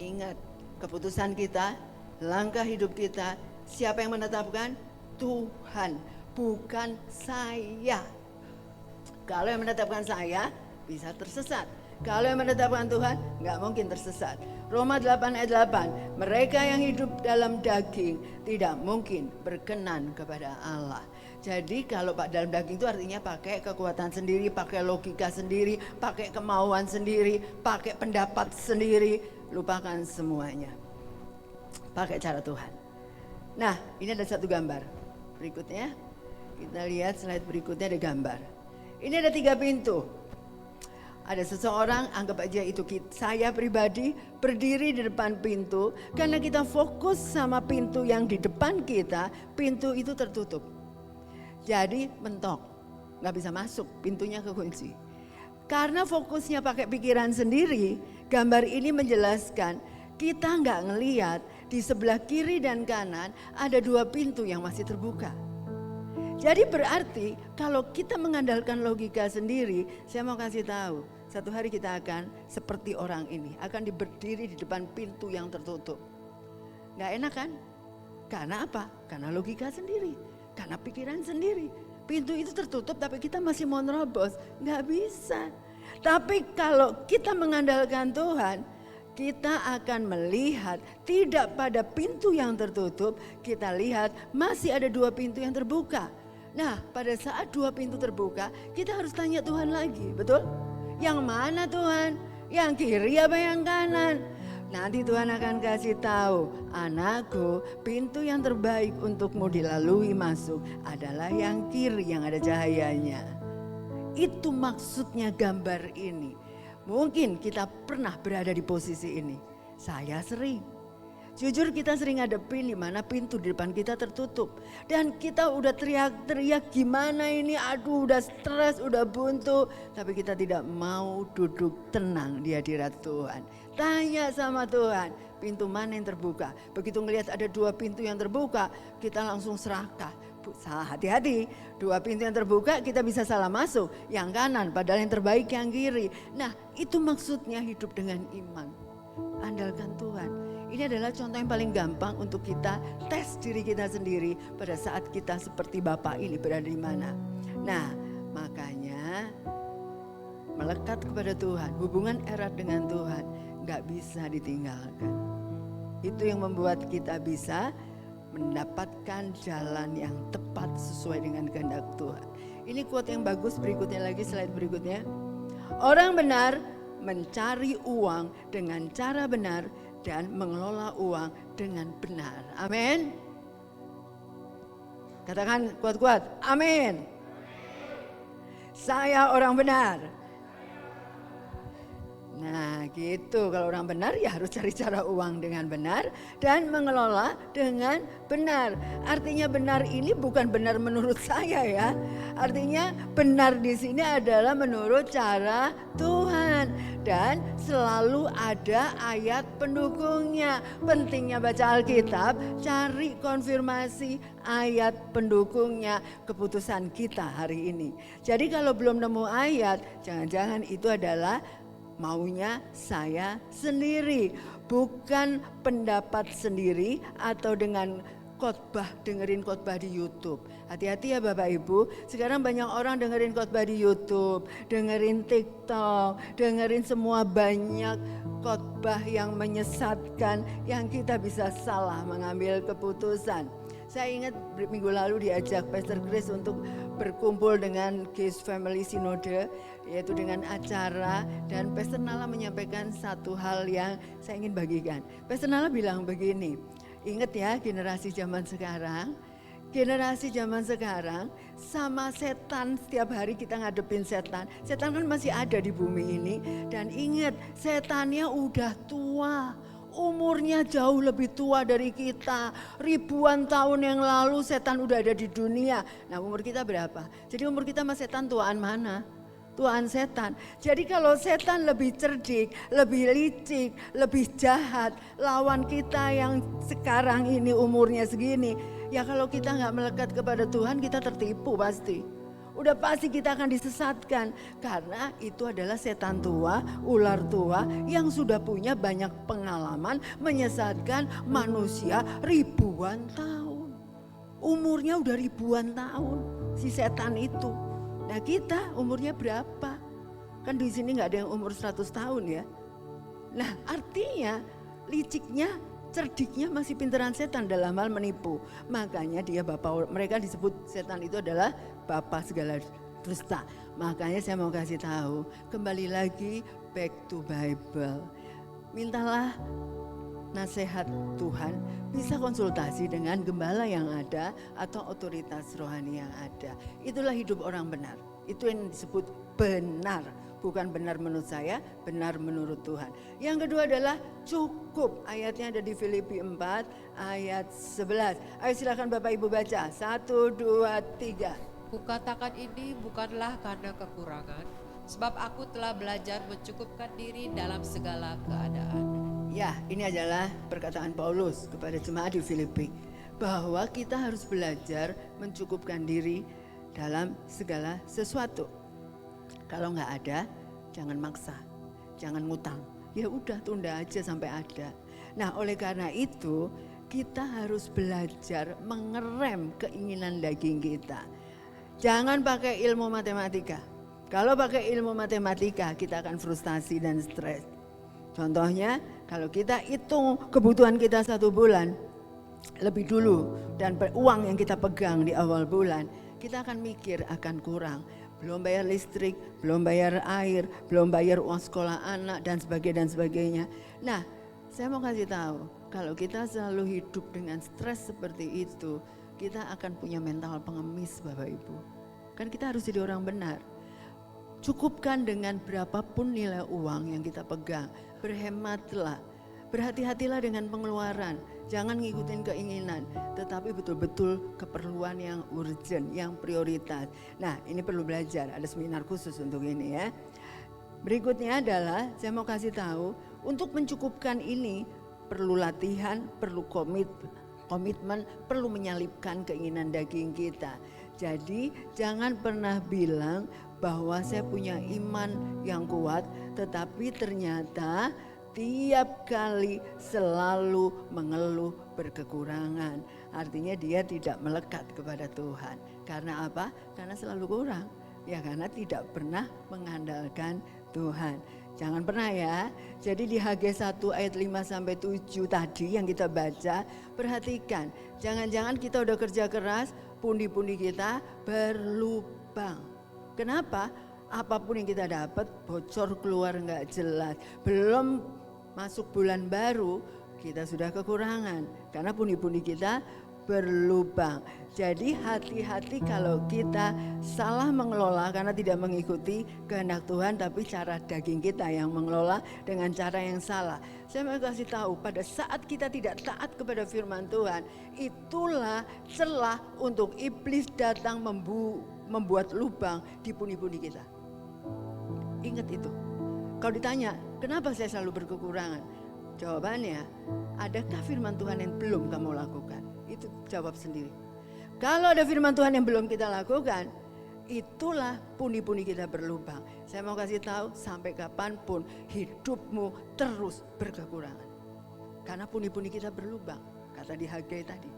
Ingat, keputusan kita, langkah hidup kita, siapa yang menetapkan? Tuhan, bukan saya. Kalau yang menetapkan saya, bisa tersesat. Kalau yang menetapkan Tuhan, nggak mungkin tersesat. Roma 8 ayat 8, mereka yang hidup dalam daging tidak mungkin berkenan kepada Allah. Jadi kalau Pak dalam daging itu artinya pakai kekuatan sendiri, pakai logika sendiri, pakai kemauan sendiri, pakai pendapat sendiri, lupakan semuanya. Pakai cara Tuhan. Nah ini ada satu gambar. Berikutnya, kita lihat slide berikutnya ada gambar. Ini ada 3 pintu. Ada seseorang, anggap aja itu saya pribadi, berdiri di depan pintu. Karena kita fokus sama pintu yang di depan kita, pintu itu tertutup. Jadi mentok, gak bisa masuk, pintunya kekunci. Karena fokusnya pakai pikiran sendiri, gambar ini menjelaskan kita gak ngelihat di sebelah kiri dan kanan ada 2 pintu yang masih terbuka. Jadi berarti kalau kita mengandalkan logika sendiri, saya mau kasih tahu, satu hari kita akan seperti orang ini, akan berdiri di depan pintu yang tertutup. Gak enak kan? Karena apa? Karena logika sendiri, karena pikiran sendiri. Pintu itu tertutup tapi kita masih mau nerobos, nggak bisa. Tapi kalau kita mengandalkan Tuhan, kita akan melihat tidak pada pintu yang tertutup, kita lihat masih ada 2 pintu yang terbuka. Nah, pada saat 2 pintu terbuka, kita harus tanya Tuhan lagi, betul? Yang mana Tuhan? Yang kiri apa yang kanan? Nanti Tuhan akan kasih tahu, anakku, pintu yang terbaik untukmu dilalui masuk adalah yang kiri yang ada cahayanya. Itu maksudnya gambar ini. Mungkin kita pernah berada di posisi ini. Saya sering. Jujur kita sering ngadepin di mana pintu di depan kita tertutup. Dan kita udah teriak-teriak gimana ini, aduh udah stres, udah buntu. Tapi kita tidak mau duduk tenang di hadirat Tuhan. Tanya sama Tuhan, pintu mana yang terbuka. Begitu ngelihat ada 2 pintu yang terbuka, kita langsung serakah. Hati-hati, 2 pintu yang terbuka kita bisa salah masuk. Yang kanan padahal yang terbaik yang kiri. Nah itu maksudnya hidup dengan iman. Andalkan Tuhan. Ini adalah contoh yang paling gampang untuk kita tes diri kita sendiri pada saat kita seperti Bapak ini berada di mana. Nah, makanya melekat kepada Tuhan, hubungan erat dengan Tuhan nggak bisa ditinggalkan. Itu yang membuat kita bisa mendapatkan jalan yang tepat sesuai dengan kehendak Tuhan. Ini quote yang bagus, berikutnya lagi, slide berikutnya. Orang benar mencari uang dengan cara benar dan mengelola uang dengan benar. Amin. Katakan kuat-kuat, amin. Saya orang benar. Nah gitu, kalau orang benar ya harus cari cara uang dengan benar dan mengelola dengan benar. Artinya benar ini bukan benar menurut saya ya. Artinya benar di sini adalah menurut cara Tuhan. Dan selalu ada ayat pendukungnya. Pentingnya baca Alkitab, cari konfirmasi ayat pendukungnya keputusan kita hari ini. Jadi kalau belum nemu ayat, jangan-jangan itu adalah maunya saya sendiri, bukan pendapat sendiri atau dengan khotbah, dengerin khotbah di YouTube. Hati-hati ya Bapak Ibu, sekarang banyak orang dengerin khotbah di YouTube, dengerin TikTok, dengerin semua banyak khotbah yang menyesatkan, yang kita bisa salah mengambil keputusan. Saya ingat minggu lalu diajak Pastor Chris untuk berkumpul dengan Case Family Synode, yaitu dengan acara, dan Pastor Nala menyampaikan satu hal yang saya ingin bagikan. Pastor Nala bilang begini, ingat ya generasi zaman sekarang sama setan, setiap hari kita ngadepin setan. Setan kan masih ada di bumi ini, dan ingat setannya udah tua. Umurnya jauh lebih tua dari kita. Ribuan tahun yang lalu setan udah ada di dunia. Nah umur kita berapa? Jadi umur kita sama setan tuaan mana? Tuaan setan. Jadi kalau setan lebih cerdik, lebih licik, lebih jahat, lawan kita yang sekarang ini umurnya segini, ya kalau kita gak melekat kepada Tuhan, kita tertipu pasti. Udah pasti kita akan disesatkan, karena itu adalah setan tua, ular tua yang sudah punya banyak pengalaman menyesatkan manusia ribuan tahun. Umurnya udah ribuan tahun si setan itu. Nah kita umurnya berapa? Kan di sini nggak ada yang umur 100 tahun ya. Nah artinya liciknya, cerdiknya masih pinteran setan dalam hal menipu. Makanya dia bapak, mereka disebut setan itu adalah bapak segala dusta. Makanya saya mau kasih tahu, kembali lagi back to Bible. Mintalah nasihat Tuhan, bisa konsultasi dengan gembala yang ada atau otoritas rohani yang ada. Itulah hidup orang benar. Itu yang disebut benar. Bukan benar menurut saya, benar menurut Tuhan. Yang kedua adalah cukup. Ayatnya ada di Filipi 4 ayat 11. Ayo silakan Bapak Ibu baca. 1, 2, 3. Kukatakan ini bukanlah karena kekurangan, sebab aku telah belajar mencukupkan diri dalam segala keadaan. Ya, ini adalah perkataan Paulus kepada jemaat di Filipi, bahwa kita harus belajar mencukupkan diri dalam segala sesuatu. Kalau nggak ada, jangan maksa, jangan ngutang. Ya udah, tunda aja sampai ada. Nah, oleh karena itu kita harus belajar mengerem keinginan daging kita. Jangan pakai ilmu matematika. Kalau pakai ilmu matematika kita akan frustasi dan stres. Contohnya kalau kita hitung kebutuhan kita 1 bulan lebih dulu dan uang yang kita pegang di awal bulan, kita akan mikir akan kurang. Belum bayar listrik, belum bayar air, belum bayar uang sekolah anak dan sebagainya. Nah, saya mau kasih tahu, kalau kita selalu hidup dengan stres seperti itu, kita akan punya mental pengemis Bapak Ibu. Kan kita harus jadi orang benar. Cukupkan dengan berapapun nilai uang yang kita pegang. Berhematlah, berhati-hatilah dengan pengeluaran. Jangan ngikutin keinginan, tetapi betul-betul keperluan yang urgent, yang prioritas. Nah, ini perlu belajar, ada seminar khusus untuk ini ya. Berikutnya adalah saya mau kasih tahu, untuk mencukupkan ini perlu latihan, perlu komitmen, perlu menyalipkan keinginan daging kita. Jadi jangan pernah bilang bahwa saya punya iman yang kuat, tetapi ternyata tiap kali selalu mengeluh berkekurangan. Artinya dia tidak melekat kepada Tuhan. Karena apa? Karena selalu kurang. Ya karena tidak pernah mengandalkan Tuhan. Jangan pernah ya. Jadi di Hagai 1 ayat 5-7 tadi yang kita baca, perhatikan. Jangan-jangan kita udah kerja keras, pundi-pundi kita berlubang. Kenapa? Apapun yang kita dapat bocor keluar nggak jelas. Belum masuk bulan baru kita sudah kekurangan karena pundi-pundi kita berlubang. Jadi hati-hati kalau kita salah mengelola karena tidak mengikuti kehendak Tuhan, tapi cara daging kita yang mengelola dengan cara yang salah. Saya mau kasih tahu, pada saat kita tidak taat kepada firman Tuhan, itulah celah untuk iblis datang membuat lubang di pundi-pundi kita. Ingat itu. Kalau ditanya, kenapa saya selalu berkekurangan? Jawabannya, adakah firman Tuhan yang belum kamu lakukan? Itu jawab sendiri. Kalau ada firman Tuhan yang belum kita lakukan, itulah pundi-pundi kita berlubang. Saya mau kasih tahu, sampai kapanpun hidupmu terus berkekurangan. Karena pundi-pundi kita berlubang, kata di Hagai tadi.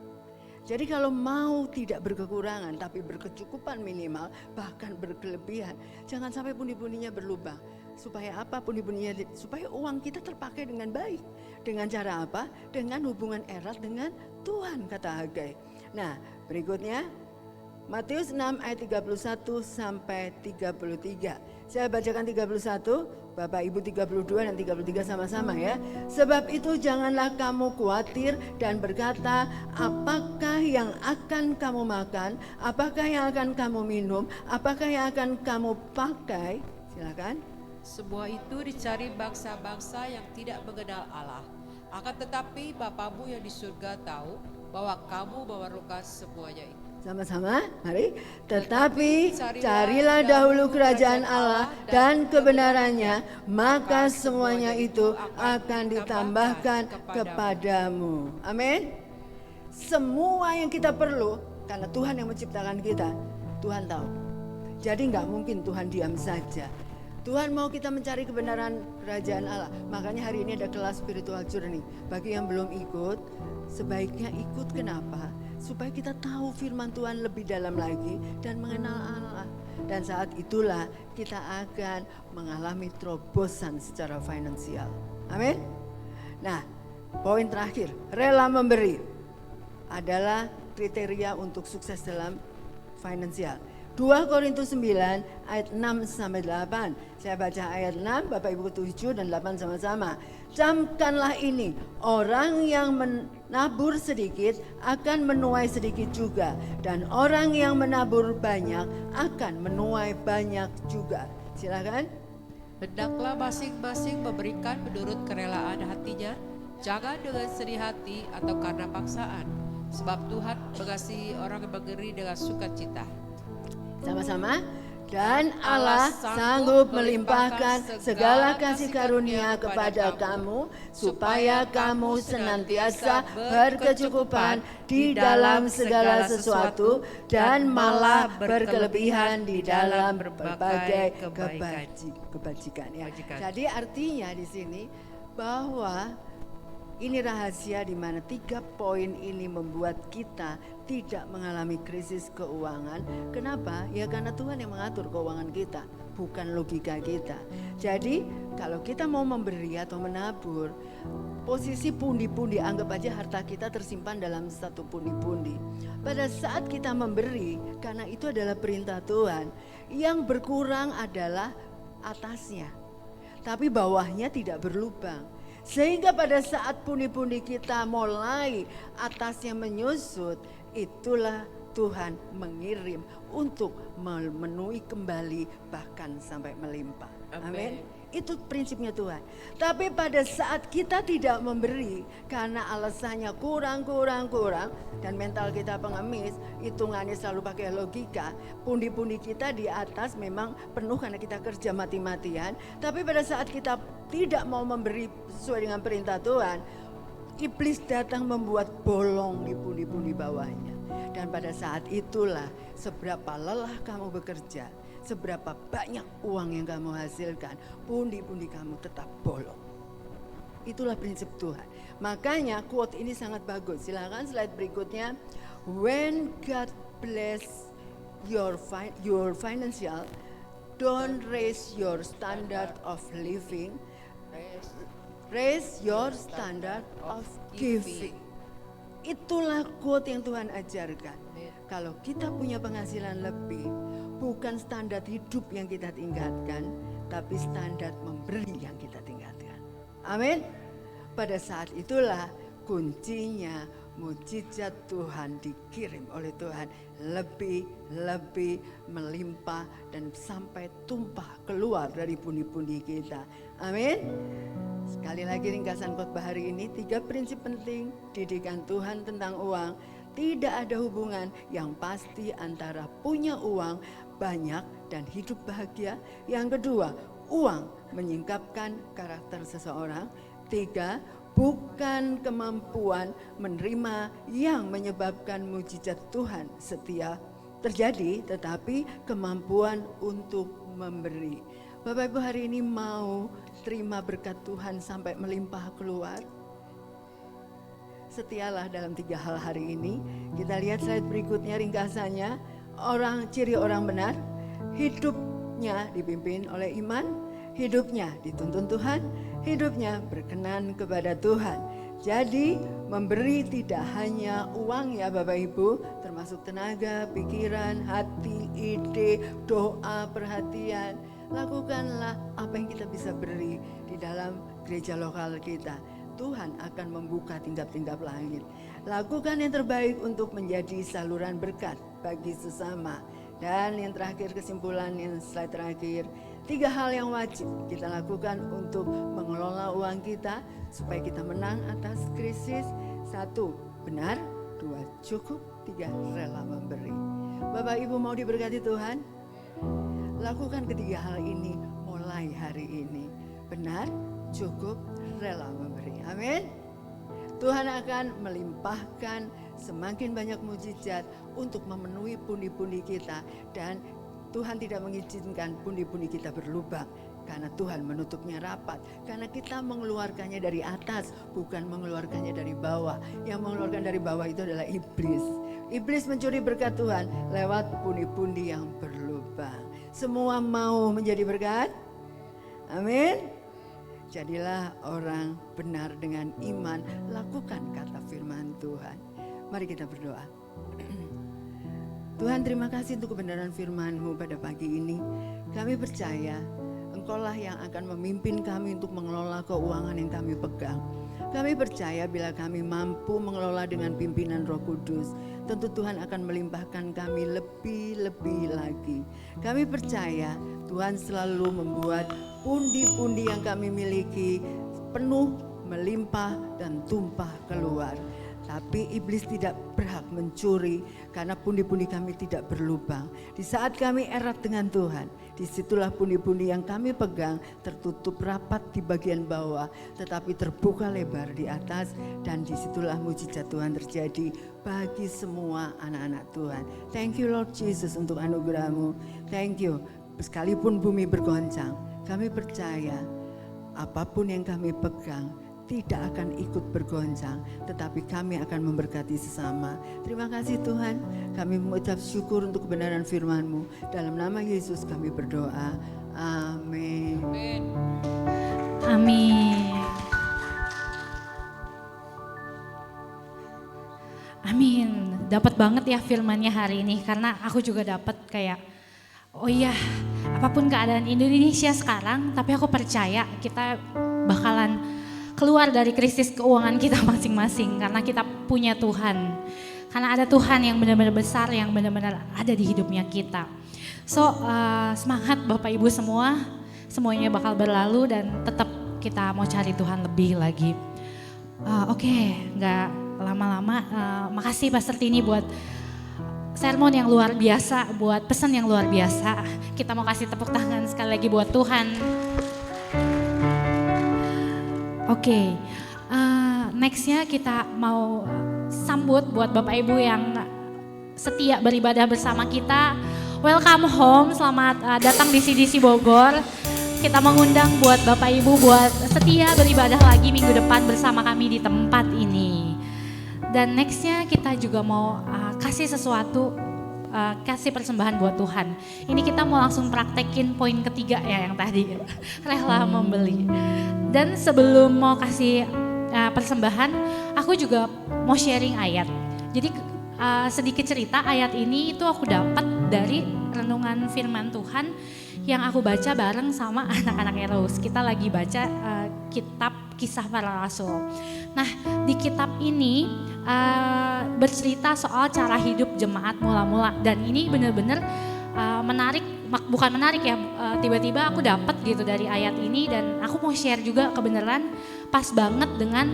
Jadi kalau mau tidak berkekurangan tapi berkecukupan minimal, bahkan berkelebihan, jangan sampai pundi-pundinya berlubang. Supaya apa pundi-pundinya? Supaya uang kita terpakai dengan baik. Dengan cara apa? Dengan hubungan erat dengan Tuhan, kata Hagai. Nah, berikutnya Matius 6 ayat 31 sampai 33. Saya bacakan 31, Bapak Ibu 32 dan 33 sama-sama ya. Sebab itu janganlah kamu khawatir dan berkata, apakah yang akan kamu makan, apakah yang akan kamu minum, apakah yang akan kamu pakai. Silakan. Semua itu dicari bangsa-bangsa yang tidak mengenal Allah. Akan tetapi Bapamu yang di surga tahu bahwa kamu memerlukan semuanya itu. Sama-sama, mari. Tetapi carilah dahulu kerajaan Allah dan kebenarannya, maka semuanya itu akan ditambahkan kepadamu. Amin. Semua yang kita perlu, karena Tuhan yang menciptakan kita, Tuhan tahu. Jadi nggak mungkin Tuhan diam saja. Tuhan mau kita mencari kebenaran kerajaan Allah. Makanya hari ini ada kelas spiritual journey. Bagi yang belum ikut, sebaiknya ikut. Kenapa? Supaya kita tahu firman Tuhan lebih dalam lagi dan mengenal Allah. Dan saat itulah kita akan mengalami terobosan secara finansial. Amin. Nah, poin terakhir, rela memberi adalah kriteria untuk sukses dalam finansial. 2 Korintus 9 ayat 6 sampai 8. Saya baca ayat 6, Bapak Ibu 7 dan 8 sama-sama. Camkanlah ini, orang yang menabur sedikit akan menuai sedikit juga, dan orang yang menabur banyak akan menuai banyak juga. Silakan. Hendaklah masing-masing memberikan menurut kerelaan hatinya, jangan dengan sedih hati atau karena paksaan, sebab Tuhan mengasihi orang yang memberi dengan sukacita. Sama-sama. Dan Allah sanggup melimpahkan segala kasih karunia kepada kamu, supaya kamu senantiasa berkecukupan di dalam segala sesuatu dan malah berkelebihan di dalam berbagai kebajikan. Ya. Jadi artinya di sini bahwa Ini rahasia di mana 3 poin ini membuat kita tidak mengalami krisis keuangan. Kenapa? Ya karena Tuhan yang mengatur keuangan kita, bukan logika kita. Jadi kalau kita mau memberi atau menabur, posisi pundi-pundi, anggap aja harta kita tersimpan dalam satu pundi-pundi. Pada saat kita memberi, karena itu adalah perintah Tuhan, yang berkurang adalah atasnya, tapi bawahnya tidak berlubang. Sehingga pada saat pundi-pundi kita mulai atasnya menyusut, itulah Tuhan mengirim untuk memenuhi kembali bahkan sampai melimpah. Amin. Itu prinsipnya Tuhan. Tapi pada saat kita tidak memberi karena alasannya kurang dan mental kita pengemis, hitungannya selalu pakai logika, pundi-pundi kita di atas memang penuh karena kita kerja mati-matian, tapi pada saat kita tidak mau memberi sesuai dengan perintah Tuhan, iblis datang membuat bolong di pundi-pundi bawahnya. Dan pada saat itulah seberapa lelah kamu bekerja, seberapa banyak uang yang kamu hasilkan, pundi-pundi kamu tetap bolong. Itulah prinsip Tuhan. Makanya quote ini sangat bagus. Silakan slide berikutnya. When God bless your financial, don't raise your standard of living, raise your standard of giving. Itulah quote yang Tuhan ajarkan. Kalau kita punya penghasilan lebih, bukan standar hidup yang kita tingkatkan, tapi standar memberi yang kita tingkatkan. Amin. Pada saat itulah kuncinya mujizat Tuhan dikirim oleh Tuhan lebih melimpah dan sampai tumpah keluar dari pundi-pundi kita. Amin. Sekali lagi ringkasan khotbah hari ini, 3 prinsip penting didikan Tuhan tentang uang. Tidak ada hubungan yang pasti antara punya uang banyak dan hidup bahagia. Yang kedua, uang menyingkapkan karakter seseorang. 3, bukan kemampuan menerima yang menyebabkan mujizat Tuhan setia terjadi, tetapi kemampuan untuk memberi. Bapak Ibu hari ini mau terima berkat Tuhan sampai melimpah keluar? Setialah dalam 3 hal hari ini. Kita lihat slide berikutnya ringkasannya. Ciri orang benar, hidupnya dipimpin oleh iman, hidupnya dituntun Tuhan, hidupnya berkenan kepada Tuhan. Jadi memberi tidak hanya uang ya Bapak Ibu, termasuk tenaga, pikiran, hati, ide, doa, perhatian. Lakukanlah apa yang kita bisa beri di dalam gereja lokal kita. Tuhan akan membuka tingkap-tingkap langit. Lakukan yang terbaik untuk menjadi saluran berkat bagi sesama. Dan yang terakhir, kesimpulan yang slide terakhir, 3 hal yang wajib kita lakukan untuk mengelola uang kita supaya kita menang atas krisis. 1, benar. 2, cukup. 3, rela memberi. Bapak Ibu mau diberkati Tuhan? Lakukan ketiga hal ini mulai hari ini. Benar, cukup, rela memberi. Amin. Tuhan akan melimpahkan semakin banyak mujizat untuk memenuhi pundi-pundi kita. Dan Tuhan tidak mengizinkan pundi-pundi kita berlubang, karena Tuhan menutupnya rapat. Karena kita mengeluarkannya dari atas, bukan mengeluarkannya dari bawah. Yang mengeluarkan dari bawah itu adalah iblis. Iblis mencuri berkat Tuhan lewat pundi-pundi yang berlubang. Semua mau menjadi berkat? Amin. Jadilah orang benar dengan iman, lakukan kata firman Tuhan. Mari kita berdoa. Tuhan, terima kasih untuk kebenaran firman-Mu pada pagi ini. Kami percaya Engkaulah yang akan memimpin kami untuk mengelola keuangan yang kami pegang. Kami percaya bila kami mampu mengelola dengan pimpinan Roh Kudus, tentu Tuhan akan melimpahkan kami lebih lagi. Kami percaya Tuhan selalu membuat pundi-pundi yang kami miliki penuh, melimpah, dan tumpah keluar. Tapi iblis tidak berhak mencuri karena pundi-pundi kami tidak berlubang. Di saat kami erat dengan Tuhan, disitulah pundi-pundi yang kami pegang tertutup rapat di bagian bawah, tetapi terbuka lebar di atas, dan disitulah mujizat Tuhan terjadi bagi semua anak-anak Tuhan. Thank you Lord Jesus untuk anugerah-Mu. Thank you. Sekalipun bumi bergoncang, kami percaya apapun yang kami pegang tidak akan ikut bergoncang, tetapi kami akan memberkati sesama. Terima kasih Tuhan, kami mengucap syukur untuk kebenaran firman-Mu. Dalam nama Yesus kami berdoa, amin. Amin. Amin. Amin. Dapat banget ya firmannya hari ini, karena aku juga dapat kayak, oh iya, apapun keadaan Indonesia sekarang, tapi aku percaya kita bakalan keluar dari krisis keuangan kita masing-masing karena kita punya Tuhan. Karena ada Tuhan yang benar-benar besar, yang benar-benar ada di hidupnya kita. So, semangat Bapak Ibu semua, semuanya bakal berlalu dan tetap kita mau cari Tuhan lebih lagi. Oke, nggak lama-lama, makasih Pastor Tini buat sermon yang luar biasa, buat pesan yang luar biasa. Kita mau kasih tepuk tangan sekali lagi buat Tuhan. Oke, nextnya kita mau sambut buat Bapak Ibu yang setia beribadah bersama kita. Welcome home, selamat datang di CDC Bogor. Kita mengundang buat Bapak Ibu buat setia beribadah lagi minggu depan bersama kami di tempat ini. Dan nextnya kita juga mau kasih sesuatu, kasih persembahan buat Tuhan. Ini kita mau langsung praktekin poin ketiga ya yang tadi, rela membeli. Dan sebelum mau kasih persembahan, aku juga mau sharing ayat. Jadi sedikit cerita, ayat ini itu aku dapat dari renungan firman Tuhan yang aku baca bareng sama anak-anak Eros. Kita lagi baca kitab Kisah Para Rasul. Nah, di kitab ini bercerita soal cara hidup jemaat mula-mula, dan ini benar-benar menarik, bukan menarik ya, tiba-tiba aku dapat gitu dari ayat ini, dan aku mau share juga kebenaran pas banget dengan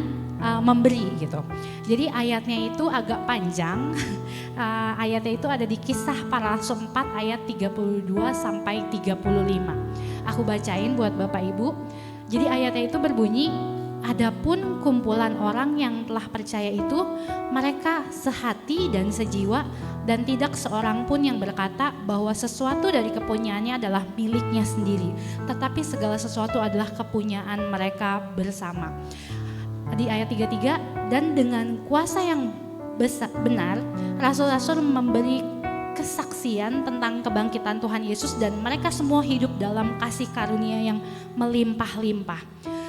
memberi gitu. Jadi ayatnya itu agak panjang, ayatnya itu ada di Kisah Para Rasul 4 ayat 32 sampai 35. Aku bacain buat Bapak Ibu. Jadi ayatnya itu berbunyi, adapun kumpulan orang yang telah percaya itu, mereka sehati dan sejiwa, dan tidak seorang pun yang berkata bahwa sesuatu dari kepunyaannya adalah miliknya sendiri, tetapi segala sesuatu adalah kepunyaan mereka bersama. Di ayat 33, dan dengan kuasa yang benar, rasul-rasul memberi kesaksian tentang kebangkitan Tuhan Yesus, dan mereka semua hidup dalam kasih karunia yang melimpah-limpah.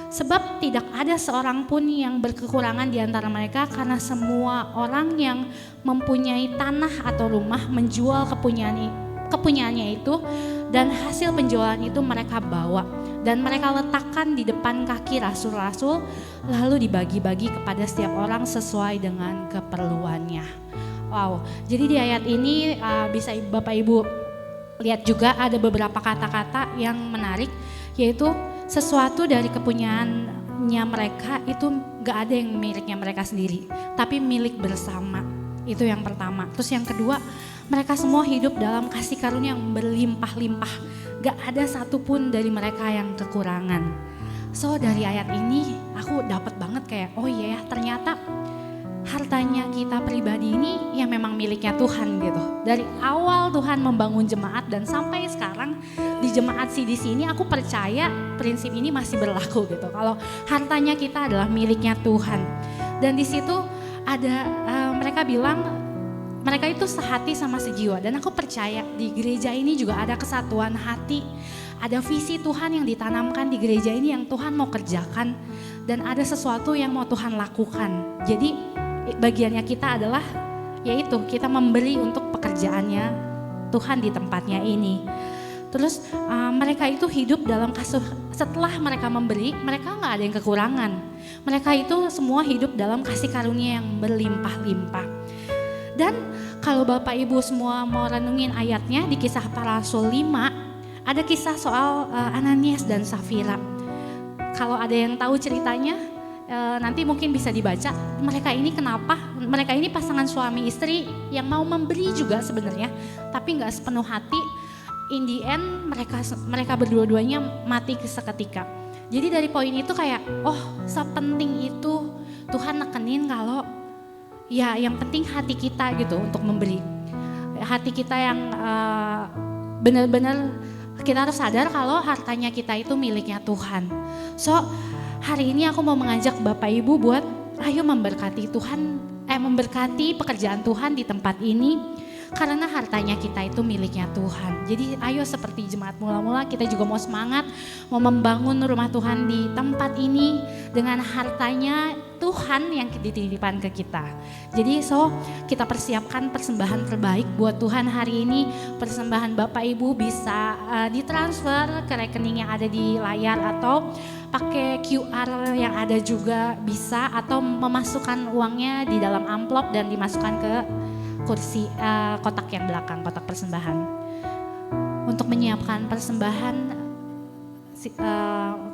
Sebab tidak ada seorang pun yang berkekurangan di antara mereka, karena semua orang yang mempunyai tanah atau rumah menjual kepunyaannya itu, dan hasil penjualan itu mereka bawa dan mereka letakkan di depan kaki rasul-rasul, lalu dibagi-bagi kepada setiap orang sesuai dengan keperluannya. Wow, jadi di ayat ini bisa Bapak Ibu lihat juga ada beberapa kata-kata yang menarik, yaitu sesuatu dari kepunyaannya mereka itu gak ada yang miliknya mereka sendiri, tapi milik bersama. Itu yang pertama. Terus yang kedua, mereka semua hidup dalam kasih karunia yang berlimpah-limpah. Gak ada satupun dari mereka yang kekurangan. So dari ayat ini aku dapat banget kayak, oh iya ya, ternyata hartanya kita pribadi ini ya memang miliknya Tuhan gitu. Dari awal Tuhan membangun jemaat dan sampai sekarang di jemaat CDC ini aku percaya prinsip ini masih berlaku gitu. Kalau hartanya kita adalah miliknya Tuhan. Dan di situ ada mereka bilang mereka itu sehati sama sejiwa, dan aku percaya di gereja ini juga ada kesatuan hati, ada visi Tuhan yang ditanamkan di gereja ini yang Tuhan mau kerjakan, dan ada sesuatu yang mau Tuhan lakukan. Jadi bagiannya kita adalah yaitu kita memberi untuk pekerjaannya Tuhan di tempatnya ini. Terus mereka itu hidup dalam setelah mereka memberi, mereka gak ada yang kekurangan. Mereka itu semua hidup dalam kasih karunia yang berlimpah-limpah. Dan kalau Bapak Ibu semua mau renungin ayatnya di Kisah Para Rasul 5, ada kisah soal Ananias dan Safira. Kalau ada yang tahu ceritanya, nanti mungkin bisa dibaca. Mereka ini kenapa? Mereka ini pasangan suami istri yang mau memberi juga sebenarnya, tapi gak sepenuh hati. In the end mereka berdua-duanya mati seketika. Jadi dari poin itu kayak, oh sepenting itu Tuhan nekenin kalau ya yang penting hati kita gitu untuk memberi. Hati kita yang benar-benar kita harus sadar kalau hartanya kita itu miliknya Tuhan. So hari ini aku mau mengajak Bapak Ibu buat ayo memberkati memberkati pekerjaan Tuhan di tempat ini. Karena hartanya kita itu miliknya Tuhan. Jadi ayo seperti jemaat mula-mula kita juga mau semangat, mau membangun rumah Tuhan di tempat ini dengan hartanya Tuhan yang dititipkan ke kita. Jadi kita persiapkan persembahan terbaik buat Tuhan hari ini. Persembahan Bapak Ibu bisa ditransfer ke rekening yang ada di layar atau pakai QR yang ada juga bisa, atau memasukkan uangnya di dalam amplop dan dimasukkan ke kursi kotak yang belakang, kotak persembahan. Untuk menyiapkan persembahan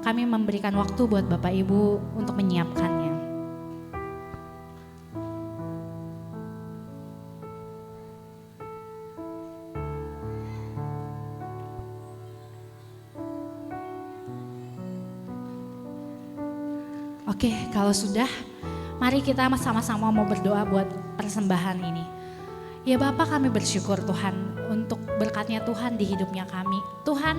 kami memberikan waktu buat Bapak Ibu untuk menyiapkannya. Oke, kalau sudah, mari kita sama-sama mau berdoa buat persembahan ini. Ya Bapak, kami bersyukur Tuhan untuk berkatnya Tuhan di hidupnya kami. Tuhan,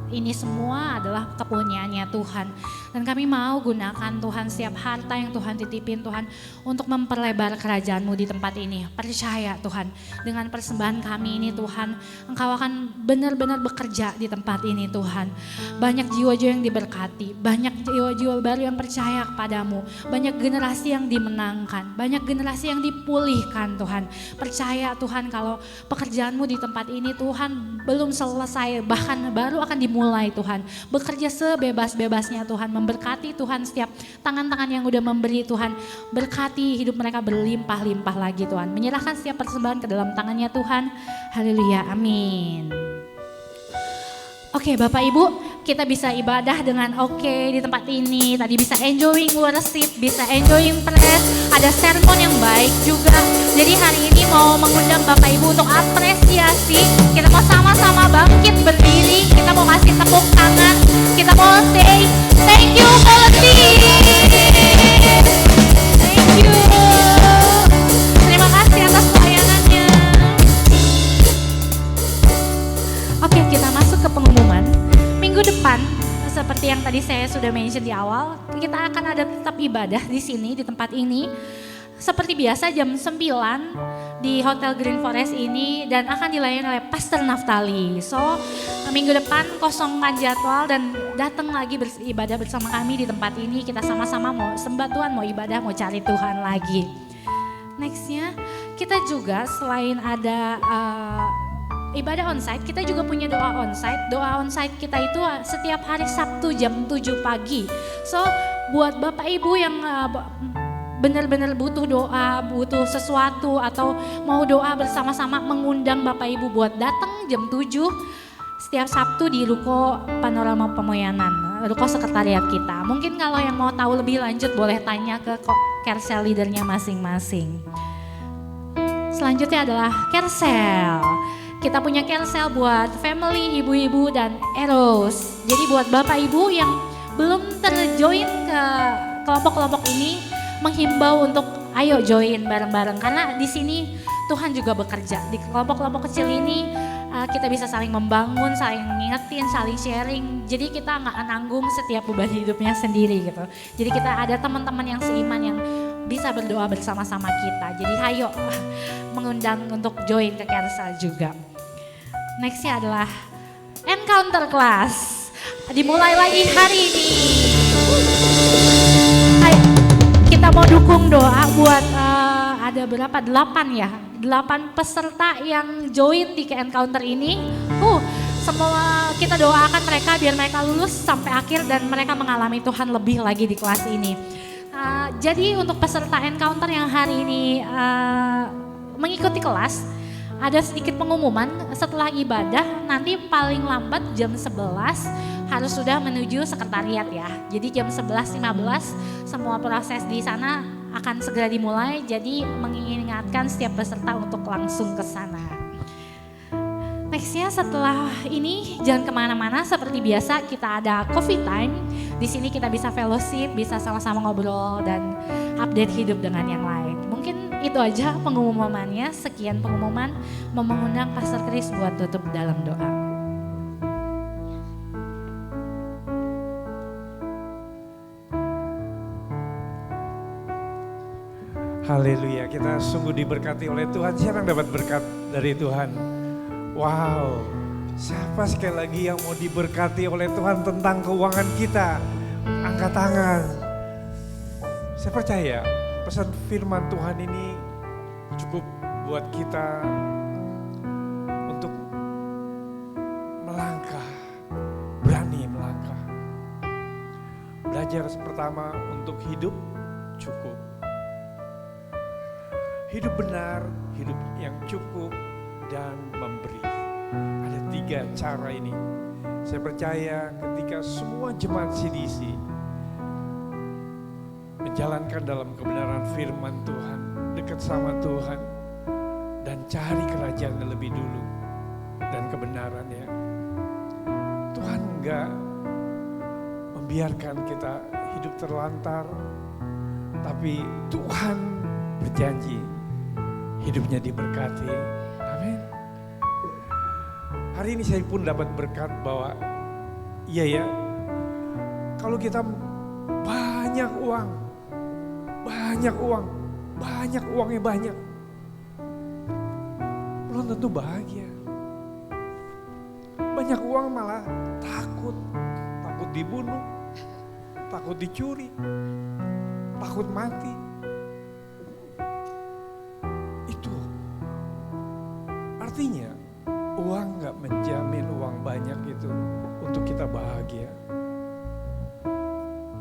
ini semua adalah kepunyaannya Tuhan. Dan kami mau gunakan Tuhan setiap harta yang Tuhan titipin Tuhan untuk memperlebar kerajaan-Mu di tempat ini. Percaya Tuhan, dengan persembahan kami ini Tuhan, Engkau akan benar-benar bekerja di tempat ini Tuhan. Banyak jiwa-jiwa yang diberkati, banyak jiwa-jiwa baru yang percaya kepadamu, banyak generasi yang dimenangkan, banyak generasi yang dipulihkan Tuhan. Percaya Tuhan kalau pekerjaan-Mu di tempat ini Tuhan belum selesai, bahkan baru akan dimulai Tuhan. Bekerja sebebas-bebasnya Tuhan, memberkati Tuhan setiap tangan-tangan yang udah memberi Tuhan. Berkati hidup mereka berlimpah-limpah lagi Tuhan. Menyerahkan setiap persembahan ke dalam tangannya Tuhan. Haleluya, amin. Oke Bapak Ibu, kita bisa ibadah dengan di tempat ini. Tadi bisa enjoying worship, bisa enjoying praise, ada sermon yang baik juga. Jadi hari ini mau mengundang Bapak Ibu untuk apresiasi. Kita mau sama-sama bangkit berdiri, kita mau kasih tepuk tangan, kita mau say thank you Volunteer. Thank you. Terima kasih atas pelayanannya. Oke, kita masuk ke pengumuman. Minggu depan, seperti yang tadi saya sudah mention di awal, kita akan ada tetap ibadah di sini, di tempat ini. Seperti biasa jam 9 di Hotel Green Forest ini, dan akan dilayani oleh Pastor Naftali. So, minggu depan kosongkan jadwal dan datang lagi beribadah bersama kami di tempat ini. Kita sama-sama mau sembah Tuhan, mau ibadah, mau cari Tuhan lagi. Nextnya, kita juga selain ada ibadah onsite, kita juga punya doa onsite. Doa onsite kita itu setiap hari Sabtu jam 7 pagi. So, buat Bapak Ibu yang benar-benar butuh doa, butuh sesuatu, atau mau doa bersama-sama, mengundang Bapak Ibu buat datang jam 7 setiap Sabtu di Ruko Panorama Pemoyanan, Ruko sekretariat kita. Mungkin kalau yang mau tahu lebih lanjut boleh tanya ke Carousel leadernya masing-masing. Selanjutnya adalah Carousel. Kita punya carousel buat family, ibu-ibu, dan eros. Jadi buat Bapak Ibu yang belum terjoin ke kelompok-kelompok ini, menghimbau untuk ayo join bareng-bareng. Karena di sini Tuhan juga bekerja. Di kelompok-kelompok kecil ini kita bisa saling membangun, saling ngingetin, saling sharing. Jadi kita nggak nanggung setiap beban hidupnya sendiri gitu. Jadi kita ada teman-teman yang seiman yang bisa berdoa bersama-sama kita. Jadi ayo mengundang untuk join ke carousel juga. Nextnya adalah Encounter Class. Dimulai lagi hari ini. Ayo, kita mau dukung doa buat ada berapa? 8 ya. 8 peserta yang join di Encounter ini. Semua kita doakan mereka biar mereka lulus sampai akhir dan mereka mengalami Tuhan lebih lagi di kelas ini. Jadi untuk peserta Encounter yang hari ini mengikuti kelas, ada sedikit pengumuman setelah ibadah, nanti paling lambat jam 11 harus sudah menuju sekretariat ya. Jadi jam 11.15 semua proses di sana akan segera dimulai, jadi mengingatkan setiap peserta untuk langsung ke sana. Nextnya setelah ini jangan kemana-mana, seperti biasa kita ada coffee time. Di sini kita bisa fellowship, bisa sama-sama ngobrol dan update hidup dengan yang lain. Mungkin itu aja pengumumannya. Sekian pengumuman, mau mengundang Pastor Chris buat tutup dalam doa. Haleluya, kita sungguh diberkati oleh Tuhan. Siapa yang dapat berkat dari Tuhan? Wow, siapa sekali lagi yang mau diberkati oleh Tuhan tentang keuangan kita? Angkat tangan. Saya percaya pesan firman Tuhan ini cukup buat kita untuk melangkah, berani melangkah. Belajar pertama untuk hidup cukup. Hidup benar, hidup yang cukup, dan memberi. Ada 3 cara ini. Saya percaya ketika semua jemaat CDC menjalankan dalam kebenaran firman Tuhan, dekat sama Tuhan, dan cari kerajaan lebih dulu dan kebenarannya. Tuhan enggak membiarkan kita hidup terlantar, tapi Tuhan berjanji hidupnya diberkati. Amin. Hari ini saya pun dapat berkat bahwa iya ya, kalau kita banyak uangnya banyak, belum tentu bahagia. Banyak uang malah takut dibunuh, takut dicuri, takut mati. Itu artinya uang gak menjamin, uang banyak itu untuk kita bahagia.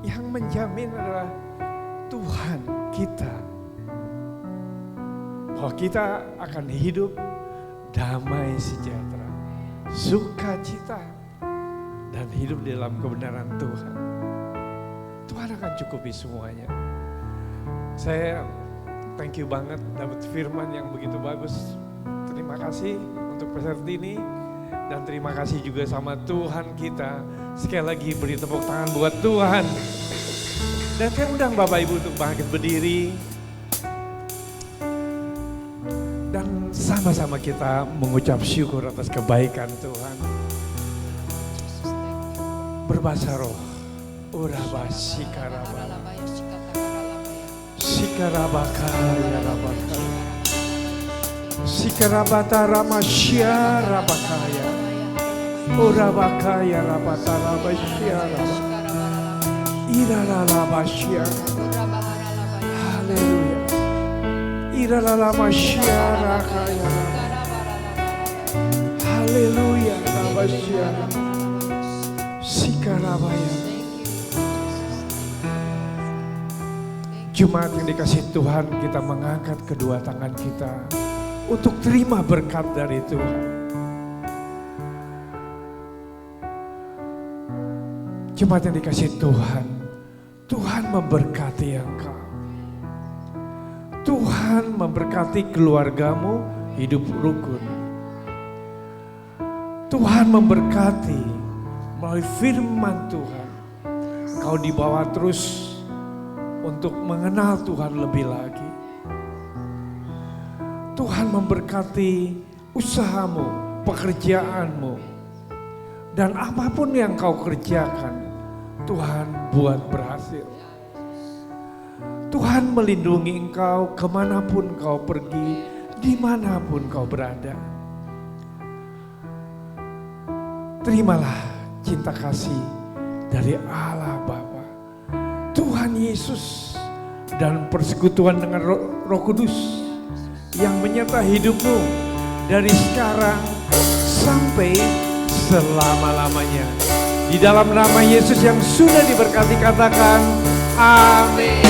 Yang menjamin adalah Tuhan kita, bahwa kita akan hidup damai sejahtera, sukacita, dan hidup di dalam kebenaran Tuhan. Tuhan akan cukupi semuanya. Saya thank you banget dapat firman yang begitu bagus. Terima kasih untuk peserta ini, dan terima kasih juga sama Tuhan kita. Sekali lagi beri tepuk tangan buat Tuhan. Dan saya undang Bapak Ibu untuk bangkit berdiri. Dan sama-sama kita mengucap syukur atas kebaikan Tuhan. Berbahasa roh. Uraba sikaraba. Sikarabaka yarabaka. Sikarabata ramasya rabakaya. Urabaka yarabata ramasya rabakaya. Iralalamashya. Haleluya. Iralalamashya rakaya. Haleluya. Namashya. Sikarabaya. Jemaat yang dikasih Tuhan, kita mengangkat kedua tangan kita untuk terima berkat dari Tuhan. Jemaat yang dikasih Tuhan, Tuhan memberkati engkau. Tuhan memberkati keluargamu, hidup rukun. Tuhan memberkati melalui firman Tuhan. Kau dibawa terus untuk mengenal Tuhan lebih lagi. Tuhan memberkati usahamu, pekerjaanmu, dan apapun yang kau kerjakan, Tuhan buat berhasil. Tuhan melindungi engkau kemanapun kau pergi, dimanapun kau berada. Terimalah cinta kasih dari Allah Bapa, Tuhan Yesus, dan persekutuan dengan Roh Kudus yang menyertai hidupmu dari sekarang sampai selama-lamanya. Di dalam nama Yesus yang sudah diberkati, katakan amin.